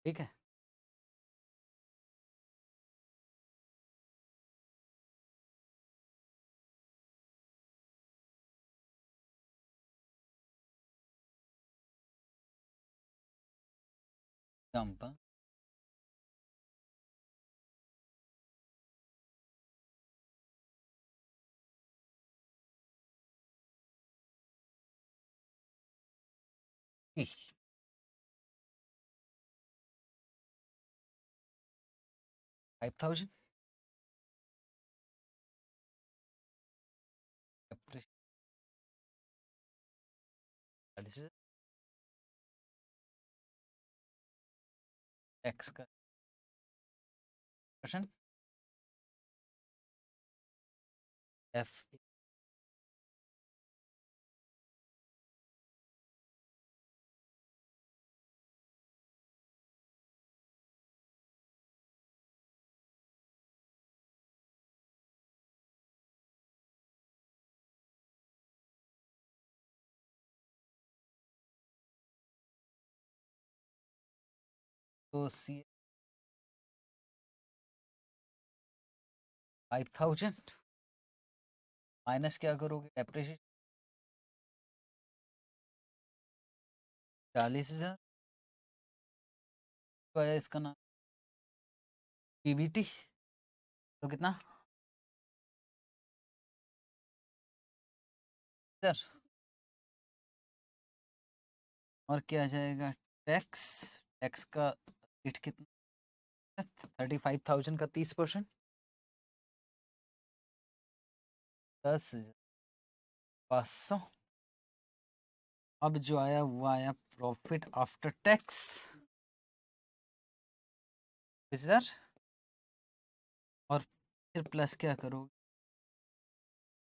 Speaker 1: ठीक है। एग्जाम्पल, ठीक, 5000 टैक्स का क्वेश्चन एफ, तो सी 5000 माइनस क्या करोगे, डेप्रिसिएशन 40,000 तो है इसका नाम पीबीटी, तो कितना सर, और क्या आ जाएगा, टैक्स, टैक्स का रेट कितना, 35,000 का 30%, 10,500। अब जो आया वो आया प्रॉफिट आफ्टर टैक्स, सर, और फिर प्लस क्या करोगे,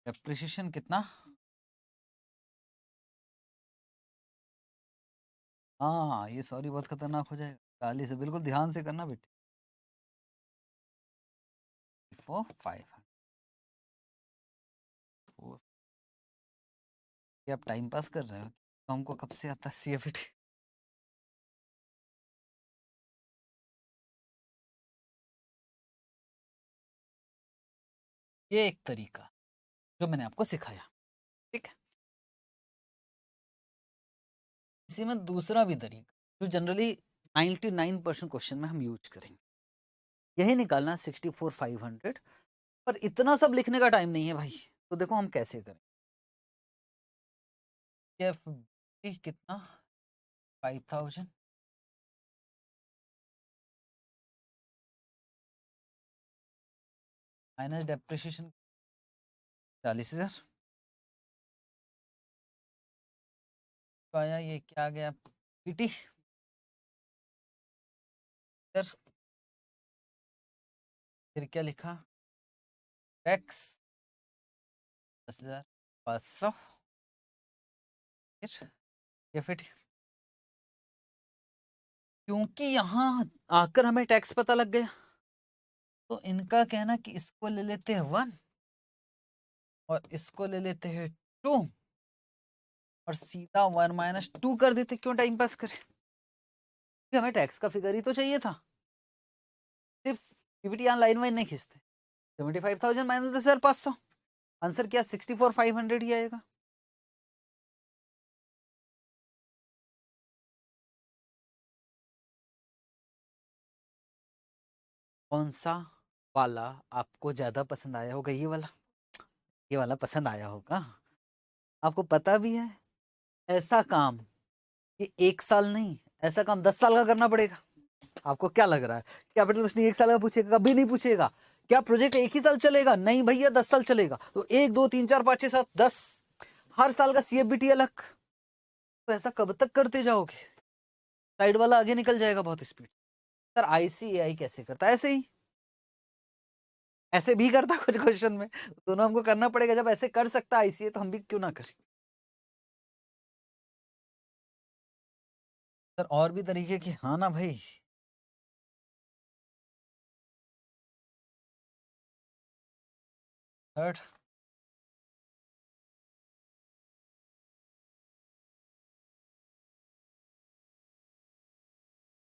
Speaker 1: डेप्रिसिएशन कितना, हाँ ये सॉरी बहुत खतरनाक हो जाएगा, 40 से बिल्कुल ध्यान से करना बेटे, 500, ये आप टाइम पास कर रहे हो, तो हमको कब से आता सीएफटी। ये एक तरीका जो मैंने आपको सिखाया, ठीक है। इसी में दूसरा भी तरीका जो जनरली 99% क्वेश्चन में हम यूज करेंगे, यही निकालना 64,500, पर इतना सब लिखने का टाइम नहीं है भाई, तो देखो हम कैसे करें, कितना 5,000 माइनस डेप्रिसिएशन 40,000, तो आया ये क्या आ गया, पीटी सर, फिर क्या लिखा, टैक्स 10,500, फिर ये फिर क्योंकि यहाँ आकर हमें टैक्स पता लग गया, तो इनका कहना कि इसको ले लेते हैं 1 और इसको ले लेते हैं 2 और सीधा 1 - 2 कर देते, क्यों टाइम पास करें, क्योंकि हमें टैक्स का फिगर ही तो चाहिए था, सिर्फ पीपीटी यहाँ लाइन वाइन नहीं खींचते, 75,000 माइनस 10,500, आंसर क्या 64,500 ही आएगा। कौन सा वाला आपको ज्यादा पसंद आया होगा, ये वाला, ये वाला पसंद आया होगा, आपको पता भी है ऐसा काम ये 1 साल नहीं, ऐसा काम 10 साल का करना पड़ेगा, आपको क्या लग रहा है कैपिटल मिशन 1 साल का पूछेगा, कभी नहीं पूछेगा, क्या प्रोजेक्ट एक ही साल चलेगा, नहीं भैया 10 साल चलेगा, तो 1 2 3 4 5 6 7 10, हर साल का सीएफबीटी अलग, तो ऐसा कब तक करते जाओगे, साइड वाला आगे निकल जाएगा बहुत स्पीड। सर आईसीएआई कैसे करता है, ऐसे ही, ऐसे भी करता कुछ क्वेश्चन में, दोनों हमको करना पड़ेगा, जब ऐसे कर सकता आईसीए तो हम भी क्यों ना करें। सर और भी तरीके की, हाँ ना भाई, थर्ड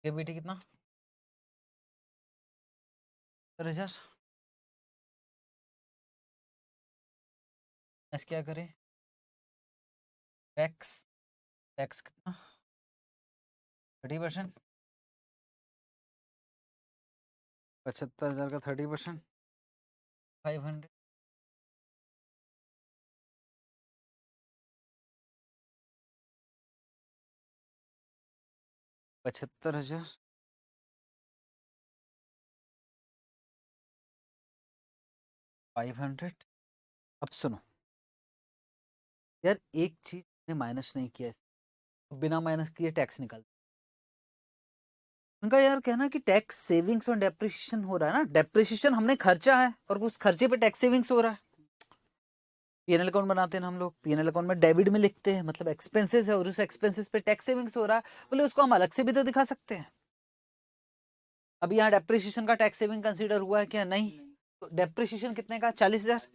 Speaker 1: सीएफबीटी कितना 75,000 ऐसे क्या करें? टैक्स टैक्स कितना? 30%। 75,000 का 30%, 500। 75,000, 500। अब सुनो यार, एक चीज ने माइनस नहीं किया, बिना माइनस किए टैक्स निकाल। उनका यार कहना कि टैक्स सेविंग्स और डेप्रिसिएशन हो रहा है ना, डेप्रिसिएशन हमने खर्चा है और उस खर्चे पे टैक्स सेविंग्स हो रहा है। पीएनएल अकाउंट बनाते हैं ना हम लोग, पीएनएल अकाउंट में डेबिट में लिखते हैं, मतलब एक्सपेंसेस है और उस एक्सपेंसेस पे टैक्स सेविंग्स हो रहा है, बोले उसको हम अलग से भी तो दिखा सकते हैं। अभी यहाँ डेप्रिसिएशन का टैक्स सेविंग कंसीडर हुआ है क्या? नहीं। तो डेप्रिसिएशन कितने का? 40,000।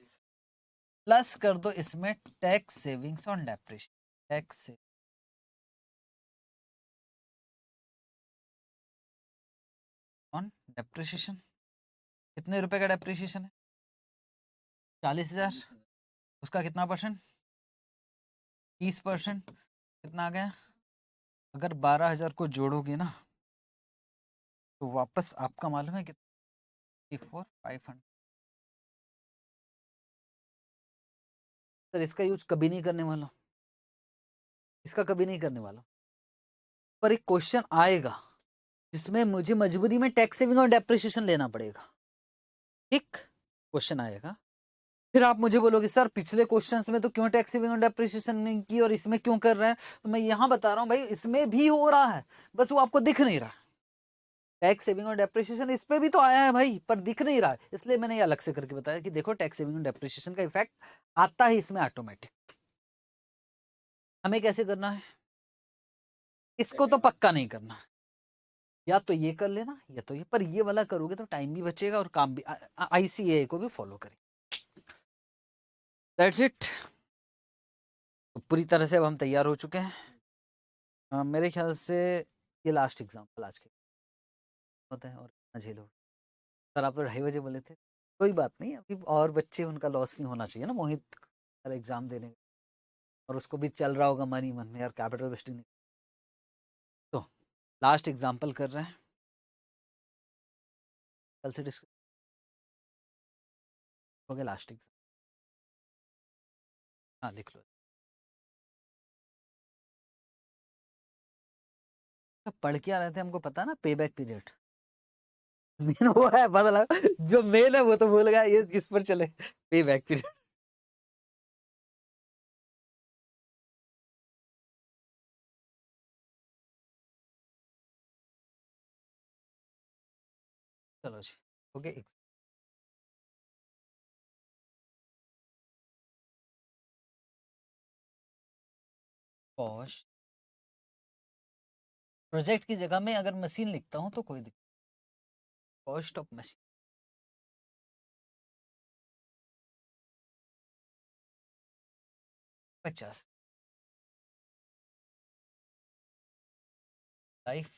Speaker 1: प्लस कर दो इसमें tax savings on depreciation, tax on depreciation. कितने रुपए का डेप्रिसिएशन है? 40,000। उसका कितना परसेंट? 30%। कितना आ गया? अगर 12,000 को जोड़ोगे ना तो वापस आपका मालूम है कितना? 500। सर इसका यूज कभी नहीं करने वाला, इसका कभी नहीं करने वाला, पर एक क्वेश्चन आएगा जिसमें मुझे मजबूरी में टैक्स सेविंग और डेप्रिसिएशन लेना पड़ेगा। ठीक, क्वेश्चन आएगा, फिर आप मुझे बोलोगे सर पिछले क्वेश्चंस में तो क्यों टैक्स सेविंग और डेप्रिसिएशन नहीं की और इसमें क्यों कर रहे हैं? तो मैं यहां बता रहा हूं भाई, इसमें भी हो रहा है, बस वो आपको दिख नहीं रहा। टैक्स सेविंग और डेप्रिसिएशन इस पे भी तो आया है भाई, पर दिख नहीं रहा है, इसलिए मैंने ये अलग से करके बताया कि देखो टैक्स सेविंग और डेप्रिसिएशन का इफेक्ट आता है इसमें ऑटोमेटिक। हमें कैसे करना है? इसको तो पक्का नहीं करना, या तो ये कर लेना या तो ये, पर ये वाला करोगे तो टाइम भी बचेगा और काम भी, आईसीए को भी फॉलो करें। That's it. तो पूरी तरह से अब हम तैयार हो चुके हैं। मेरे ख्याल से ये लास्ट एग्जाम्पल आज के होते हैं, और झेलो। सर आप तो 2:30 बजे बोले थे, कोई बात नहीं, अभी और बच्चे उनका लॉस नहीं होना चाहिए ना, मोहित सर एग्जाम देने और उसको भी चल रहा होगा मन ही मन में यार कैपिटल वेस्टिंग नहीं। तो लास्ट एग्जाम्पल कर रहे हैं, कल से डिस्कस हो गया लास्ट एग्जाम। हाँ लिख लो। पढ़ के आ रहे थे, हमको पता ना पे बैक पीरियड मेन वो है, पता लगा जो मेन है वो तो भूल गया, ये इस पर चले पे बैक पीरियड। चलो जी, ओके। कॉस्ट प्रोजेक्ट की जगह में अगर मशीन लिखता हूँ तो कोई दिक्कत। Cost of machine 50। लाइफ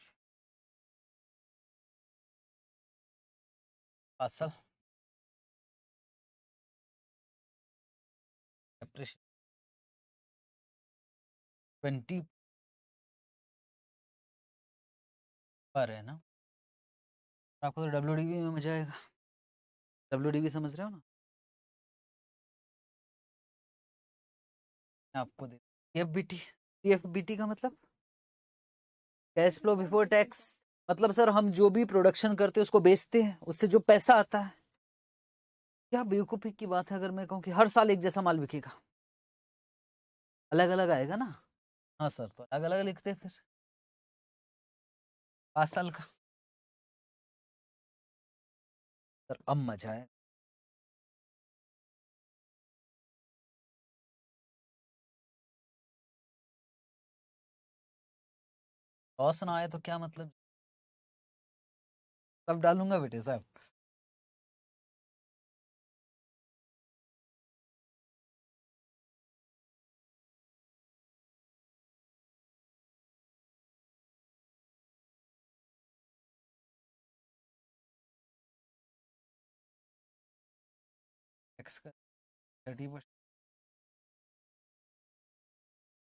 Speaker 1: 5 साल। डेप्रिसिएशन 20 पर है ना। आपको तो डब्ल्यूडीवी में मजा आएगा, डब्ल्यूडीवी समझ रहे हो ना? मैं आपको दे सीएफबीटी। सीएफबीटी का मतलब कैश फ्लो बिफोर टैक्स, मतलब सर हम जो भी प्रोडक्शन करते हैं उसको बेचते हैं, उससे जो पैसा आता है। क्या बेवकूफी की बात है अगर मैं कहूँ कि हर साल एक जैसा माल बिकेगा? अलग अलग आएगा ना। हाँ सर, तो अलग अलग लिखते हैं फिर। 5 साल का। सर अब मजा है। लॉस ना आए तो क्या मतलब, सब डालूंगा बेटे साहब। टैक्स का 30%,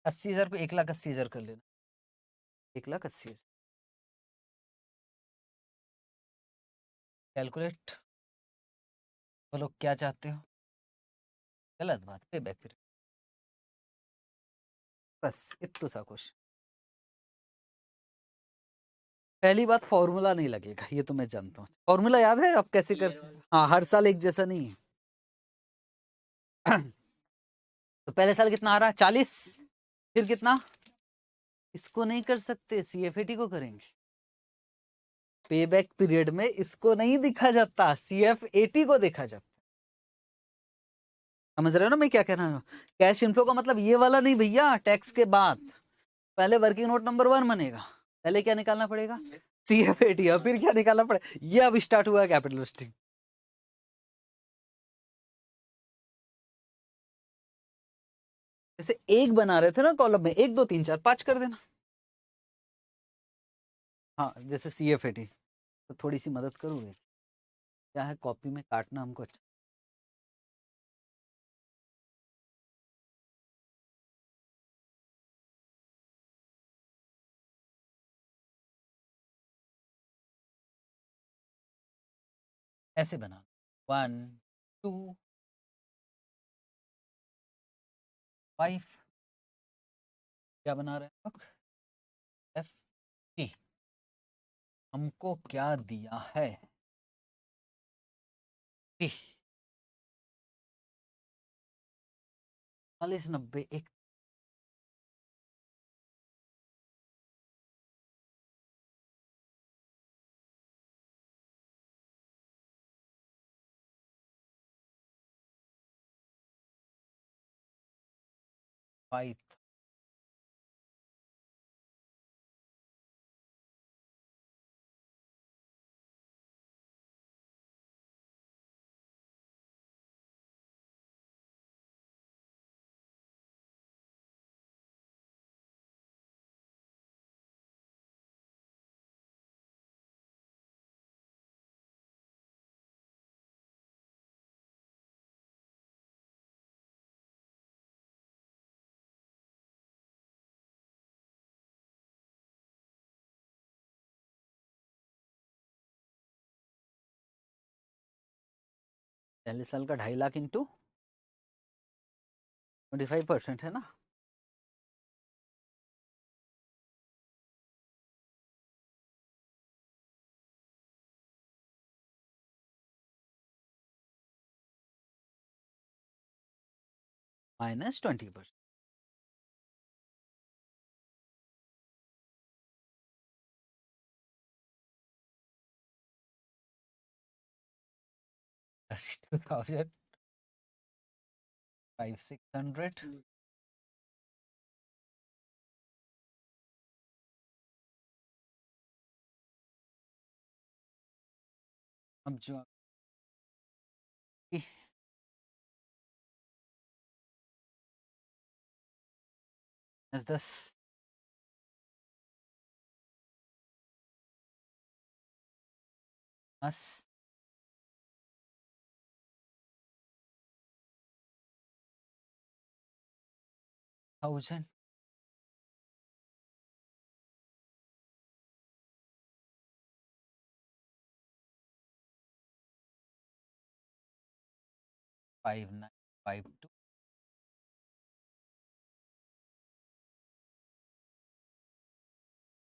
Speaker 1: 80,000 को 1,80,000 कर लेना, 1,80,000 कैलकुलेट। बोलो क्या चाहते हो? गलत बात, पे बैक पीरियड, बस इतना सा कुछ। पहली बात, फॉर्मूला नहीं लगेगा, ये तो मैं जानता हूँ। फॉर्मूला याद है आप कैसे करते हैं? हाँ, हर साल एक जैसा नहीं है। तो पहले साल कितना आ रहा है? 40, फिर कितना? इसको नहीं कर सकते, सीएफएटी को करेंगे। पे बैक पीरियड में इसको नहीं दिखा जाता, सीएफएटी को देखा जाता। समझ रहे हो ना मैं क्या कह रहा हूँ? कैश इनफ्लो का मतलब ये वाला नहीं भैया, टैक्स के बाद पहले वर्किंग नोट नंबर 1 बनेगा, पहले क्या निकालना पड़ेगा? सीएफएटी, और फिर क्या निकालना पड़ेगा? ये अब स्टार्ट हुआ कैपिटल लिस्टिंग। जैसे एक बना रहे थे ना कॉलम में, 1 2 3 4 5 कर देना। हाँ, जैसे सीएफएटी, तो थोड़ी सी मदद करोगे? क्या है, कॉपी में काटना हमको अच्छा। ऐसे बना 1 2 5, क्या बना रहे हैं लोग? F T. हमको क्या दिया है? टी 40 90 1, 5, पहले साल का 2.5 लाख इंटू 25% है ना? माइनस 20%। 32,000, 5,600, अब जो 10 10 1000, 5952।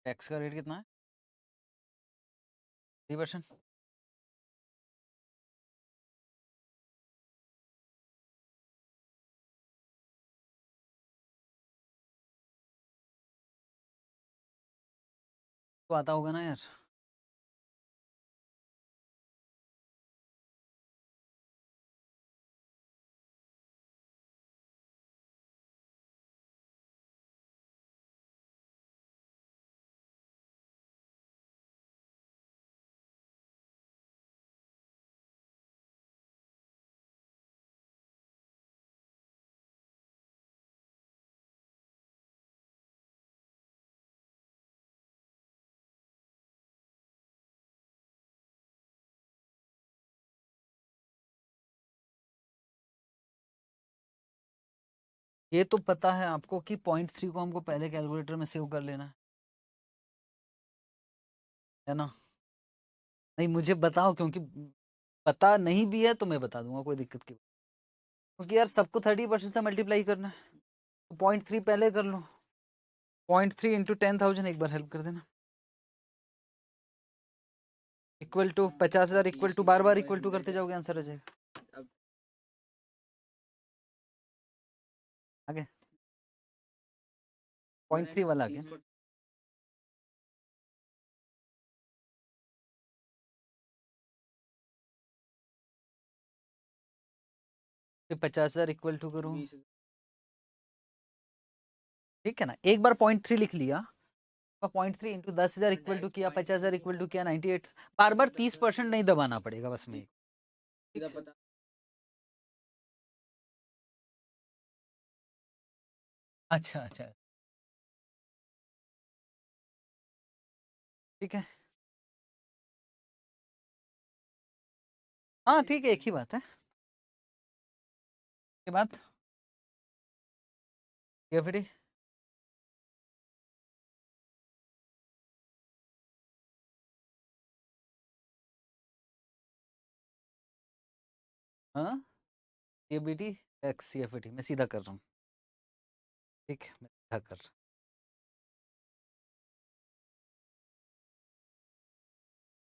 Speaker 1: टैक्स का रेट कितना है? 3%। तो आता होगा ना यार। ये तो पता है आपको कि 0.3 को हमको पहले कैलकुलेटर में सेव कर लेना है ना? नहीं मुझे बताओ, क्योंकि पता नहीं भी है तो मैं बता दूंगा, कोई दिक्कत की, क्योंकि यार सबको 30% से मल्टीप्लाई करना है, तो 0.3 पहले कर लो। 0.3 इंटू 10,000 एक बार हेल्प कर देना, इक्वल टू 50,000, इक्वल टू बार बार इक्वल टू करते जाओगे, आंसर आ जाएगा। आगे 0.3 वाला आगे, फिर 50,000 इक्वल टू करूँ, ठीक है ना? एक बार 0.3 लिख लिया, 0.3 इंटू 10,000 इक्वल टू किया, 50,000 इक्वल टू किया 98। बार बार 30% नहीं दबाना पड़ेगा बस में। अच्छा अच्छा, ठीक है, हाँ ठीक है, एक ही बात है ये बात। ये फिर हाँ, ये B T X C F T मैं सीधा कर रहा हूँ, ठीक है, मैं सीधा कर रहा हूँ।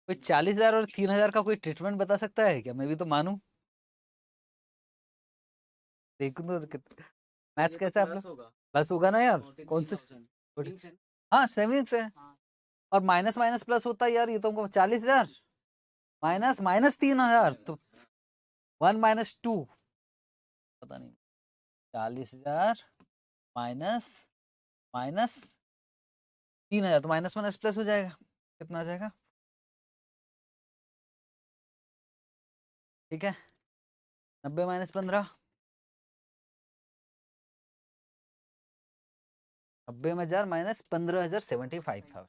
Speaker 1: कोई 40,000 और 3,000 का कोई ट्रीटमेंट बता सकता है क्या? मैं भी तो मानूं, देखूं तो। मैथ्स कैसा है आप लोग? प्लस होगा ना यार, कौन से? हाँ सेविंग्स है, और माइनस माइनस प्लस होता है यार, ये तो हमको 40,000 माइनस माइनस 3,000, तो 1 - 2, पता नहीं, 40,000 माइनस माइनस 3,000, तो माइनस माइनस प्लस हो जाएगा, कितना आ जाएगा? ठीक है, 90 - 15, 90,000 माइनस 15,000, 75,000,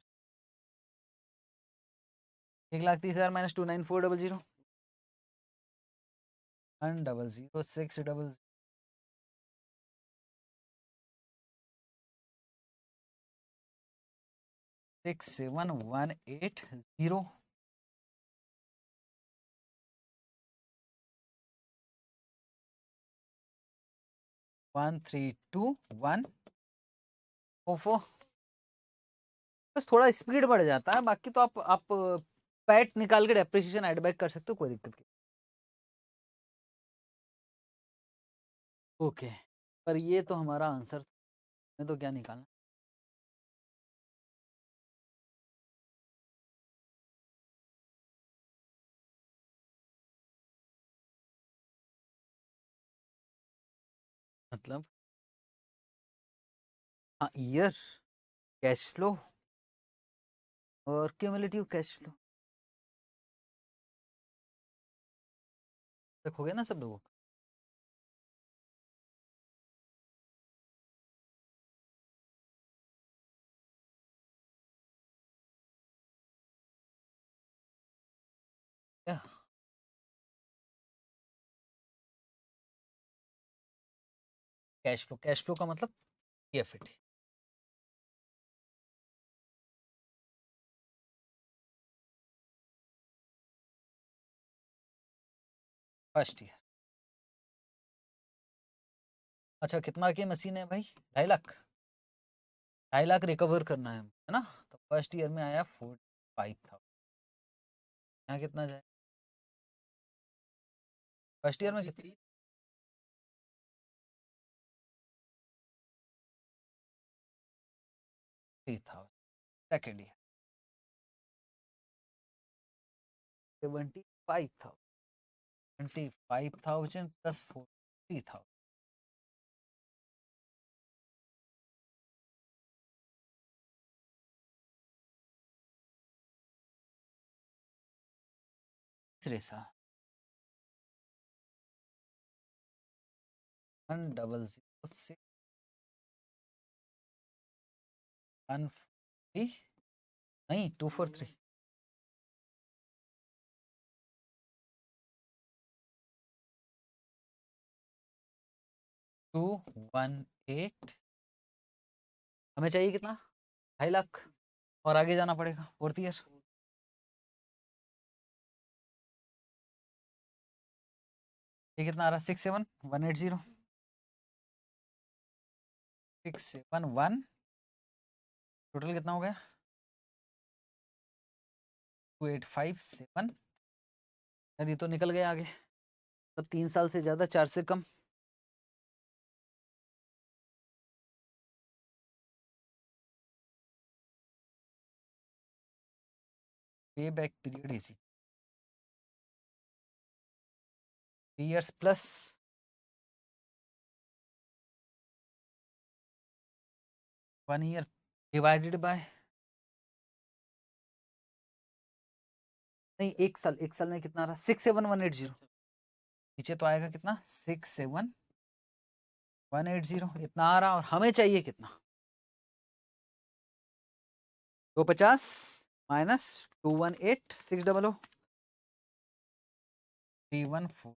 Speaker 1: 1,30,000 माइनस 29400, 1000600, 67180, 132144। बस थोड़ा स्पीड बढ़ जाता है, बाकी तो आप पैट निकाल के डेप्रिसिएशन ऐड बैक कर सकते हो, कोई दिक्कत नहीं। ओके, पर ये तो हमारा आंसर, में तो क्या निकालना? मतलब हाँ, ईयर, कैश फ्लो और क्यूमुलेटिव कैश फ्लो तक हो गया ना सब लोगों का? क्या? कैश फ्लो का मतलब सीएफटी, फर्स्ट ईयर। अच्छा, कितना की मशीन है भाई? 2.5 लाख, 2.5 लाख रिकवर करना है ना? तो फर्स्ट ईयर में आया 45,000, यहाँ कितना जाए फर्स्ट ईयर में? कितनी? 3,000, सेकेंड ईयर 75,000, 25,000 प्लस 43,000, तीसरे साल 1006143, नहीं 243, 218 8 हमें चाहिए कितना 2.5 लाख और आगे जाना पड़ेगा 4th ईयर। ये कितना आ रहा 67180 671 टोटल कितना हो गया 2857 यार ये तो निकल गया आगे तो 3 साल से ज्यादा 4 से कम पे back period easy 3 years plus 1 year divided by नहीं 1 साल में कितना आ रहा 67180 नीचे तो आएगा कितना 67180 इतना आ रहा और हमें चाहिए कितना 250 माइनस 218600 314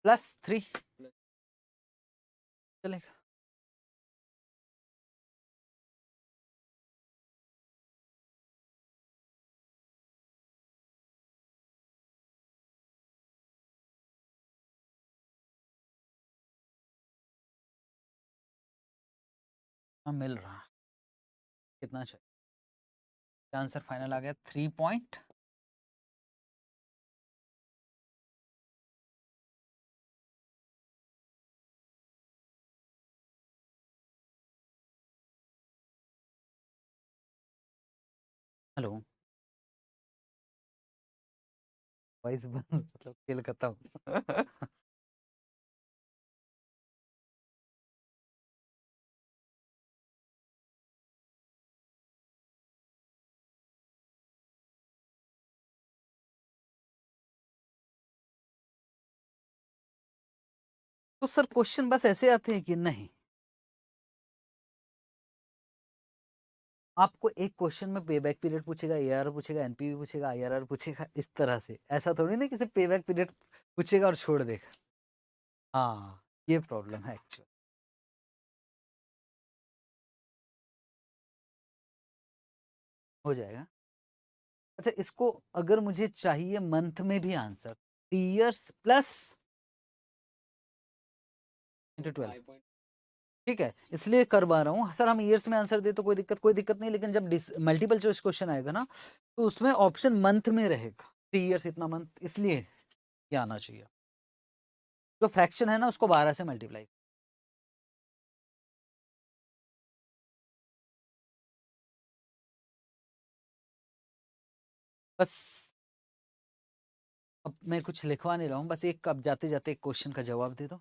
Speaker 1: +3 चलेगा मिल रहा कितना चाहिए आंसर फाइनल आ गया 3 पॉइंट हेलो वॉइस मतलब खेल खत्म तो सर क्वेश्चन बस ऐसे आते हैं कि नहीं आपको एक क्वेश्चन में पे बैक पीरियड पूछेगा एआरआर पूछेगा एनपीवी पूछेगा आईआरआर पूछेगा इस तरह से ऐसा थोड़ी ना कि पे बैक पीरियड पूछेगा और छोड़ देगा हाँ ये प्रॉब्लम है एक्चुअली हो जाएगा अच्छा इसको अगर मुझे चाहिए मंथ में भी आंसर 3 years प्लस इंटू 12 ठीक है इसलिए करवा रहा हूँ सर हम ईयर्स में आंसर दे तो कोई दिक्कत नहीं लेकिन जब मल्टीपल चॉइस क्वेश्चन आएगा ना तो उसमें ऑप्शन मंथ में रहेगा 3 years इतना मंथ इसलिए ये आना चाहिए जो फ्रैक्शन है ना उसको 12 से मल्टीप्लाई बस अब मैं कुछ लिखवा नहीं रहा हूँ बस एक अब जाते जाते एक क्वेश्चन का जवाब दे दो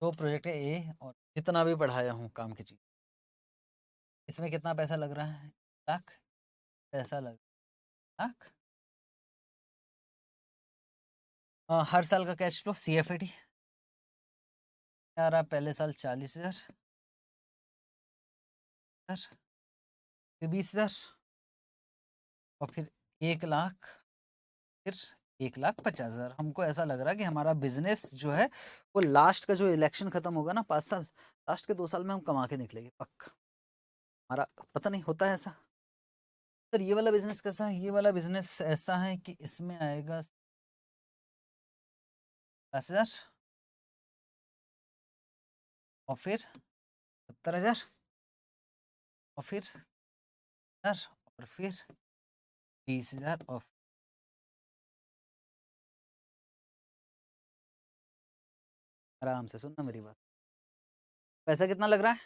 Speaker 1: दो प्रोजेक्ट है ए और जितना भी पढ़ाया हूँ काम की चीज इसमें कितना पैसा लग रहा है लाख पैसा लग लाख हर साल का कैश फ्लो CFAT आ रहा पहले साल 40,000 फिर 20,000 और फिर 1 लाख फिर 1,50,000 हमको ऐसा लग रहा है कि हमारा बिजनेस जो है वो लास्ट का जो इलेक्शन खत्म होगा ना 5 साल लास्ट के 2 साल में हम कमा के निकलेंगे पक्का हमारा पता नहीं होता है ऐसा सर ये वाला बिजनेस कैसा है ये वाला बिजनेस ऐसा है कि इसमें आएगा 10,000 और फिर 70,000 और फिर 10,000 और फिर 20,000 और आराम से सुनना मेरी बात पैसा कितना लग रहा है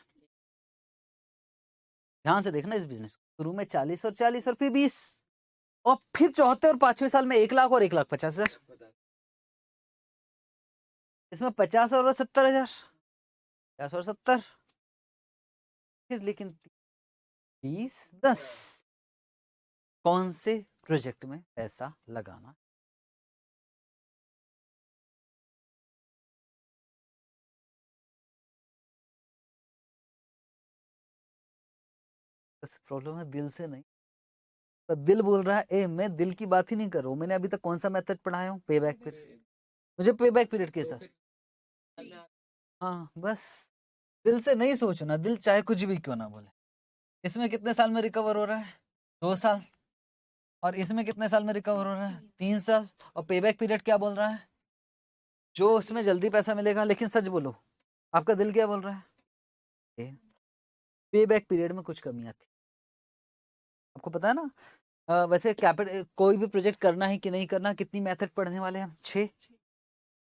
Speaker 1: ध्यान से देखना इस बिजनेस को शुरू में 40 और फिर 20 और फिर चौथे और 5वें साल में 1 लाख और 1,50,000 इसमें 50 और 70,000 50 और 70 फिर लेकिन 30 10 कौन से प्रोजेक्ट में पैसा लगाना। बस प्रॉब्लम है दिल से नहीं, पर दिल बोल रहा है मैं दिल की बात ही नहीं कर रहा हूँ। मैंने अभी तक कौन सा मेथड पढ़ाया हूँ? पे बैक पीरियड। मुझे पे बैक पीरियड के साथ, हाँ बस दिल से नहीं सोचना, दिल चाहे कुछ भी क्यों ना बोले। इसमें कितने साल में रिकवर हो रहा है? 2 साल। और इसमें कितने साल में रिकवर हो रहा है? 3 साल। और पे बैक पीरियड क्या बोल रहा है? जो उसमें जल्दी पैसा मिलेगा। लेकिन सच बोलो, आपका दिल क्या बोल रहा है? पे बैक पीरियड में कुछ कमियां थी, आपको पता है ना। वैसे कैपिटल कोई भी प्रोजेक्ट करना है कि नहीं करना, कितनी मेथड पढ़ने वाले हैं हम? 6।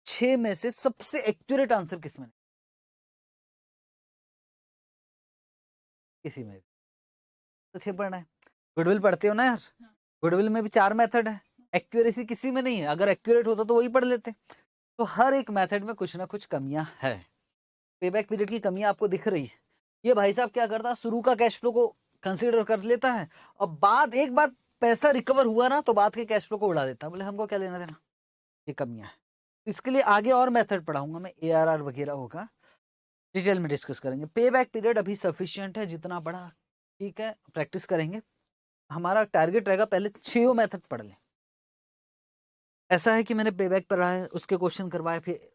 Speaker 1: 6 में से सबसे एक्यूरेट आंसर किसमें? किसी में। तो 6 पढ़ना है। गुडविल पढ़ते हो ना यार, गुडविल में भी 4 मेथड है। एक्यूरेसी किसी में नहीं है, अगर एक्यूरेट होता तो वही पढ़ लेते। तो हर एक मेथड में कुछ ना कुछ कमियां है। पेबैक पीरियड की कमियां आपको दिख रही है। ये भाई साहब क्या करता है, शुरू का कैश फ्लो को कंसीडर कर लेता है और बाद एक बार पैसा रिकवर हुआ ना तो बाद के कैश फ्लो को उड़ा देता है। बोले हमको क्या लेना देना, ये कमियां है। इसके लिए आगे और मेथड पढ़ाऊंगा मैं, ARR वगैरह होगा, डिटेल में डिस्कस करेंगे। पे बैक पीरियड अभी सफिशिएंट है जितना बड़ा, ठीक है, प्रैक्टिस करेंगे। हमारा टारगेट रहेगा पहले 6 मेथड पढ़ लें। ऐसा है कि मैंने पे बैक पढ़ा है, उसके क्वेश्चन करवाए, फिर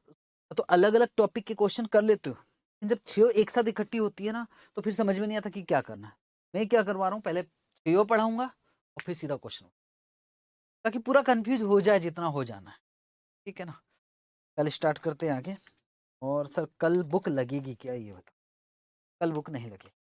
Speaker 1: तो अलग अलग टॉपिक के क्वेश्चन कर लेते हो। जब 6 एक साथ इकट्ठी होती है ना तो फिर समझ में नहीं आता कि क्या करना है। मैं क्या करवा रहा हूँ, पहले 6 पढ़ाऊंगा और फिर सीधा क्वेश्चन, ताकि पूरा कंफ्यूज हो जाए जितना हो जाना है। ठीक है ना। कल स्टार्ट करते हैं आगे। और सर कल बुक लगेगी क्या, ये बताओ? कल बुक नहीं लगेगी।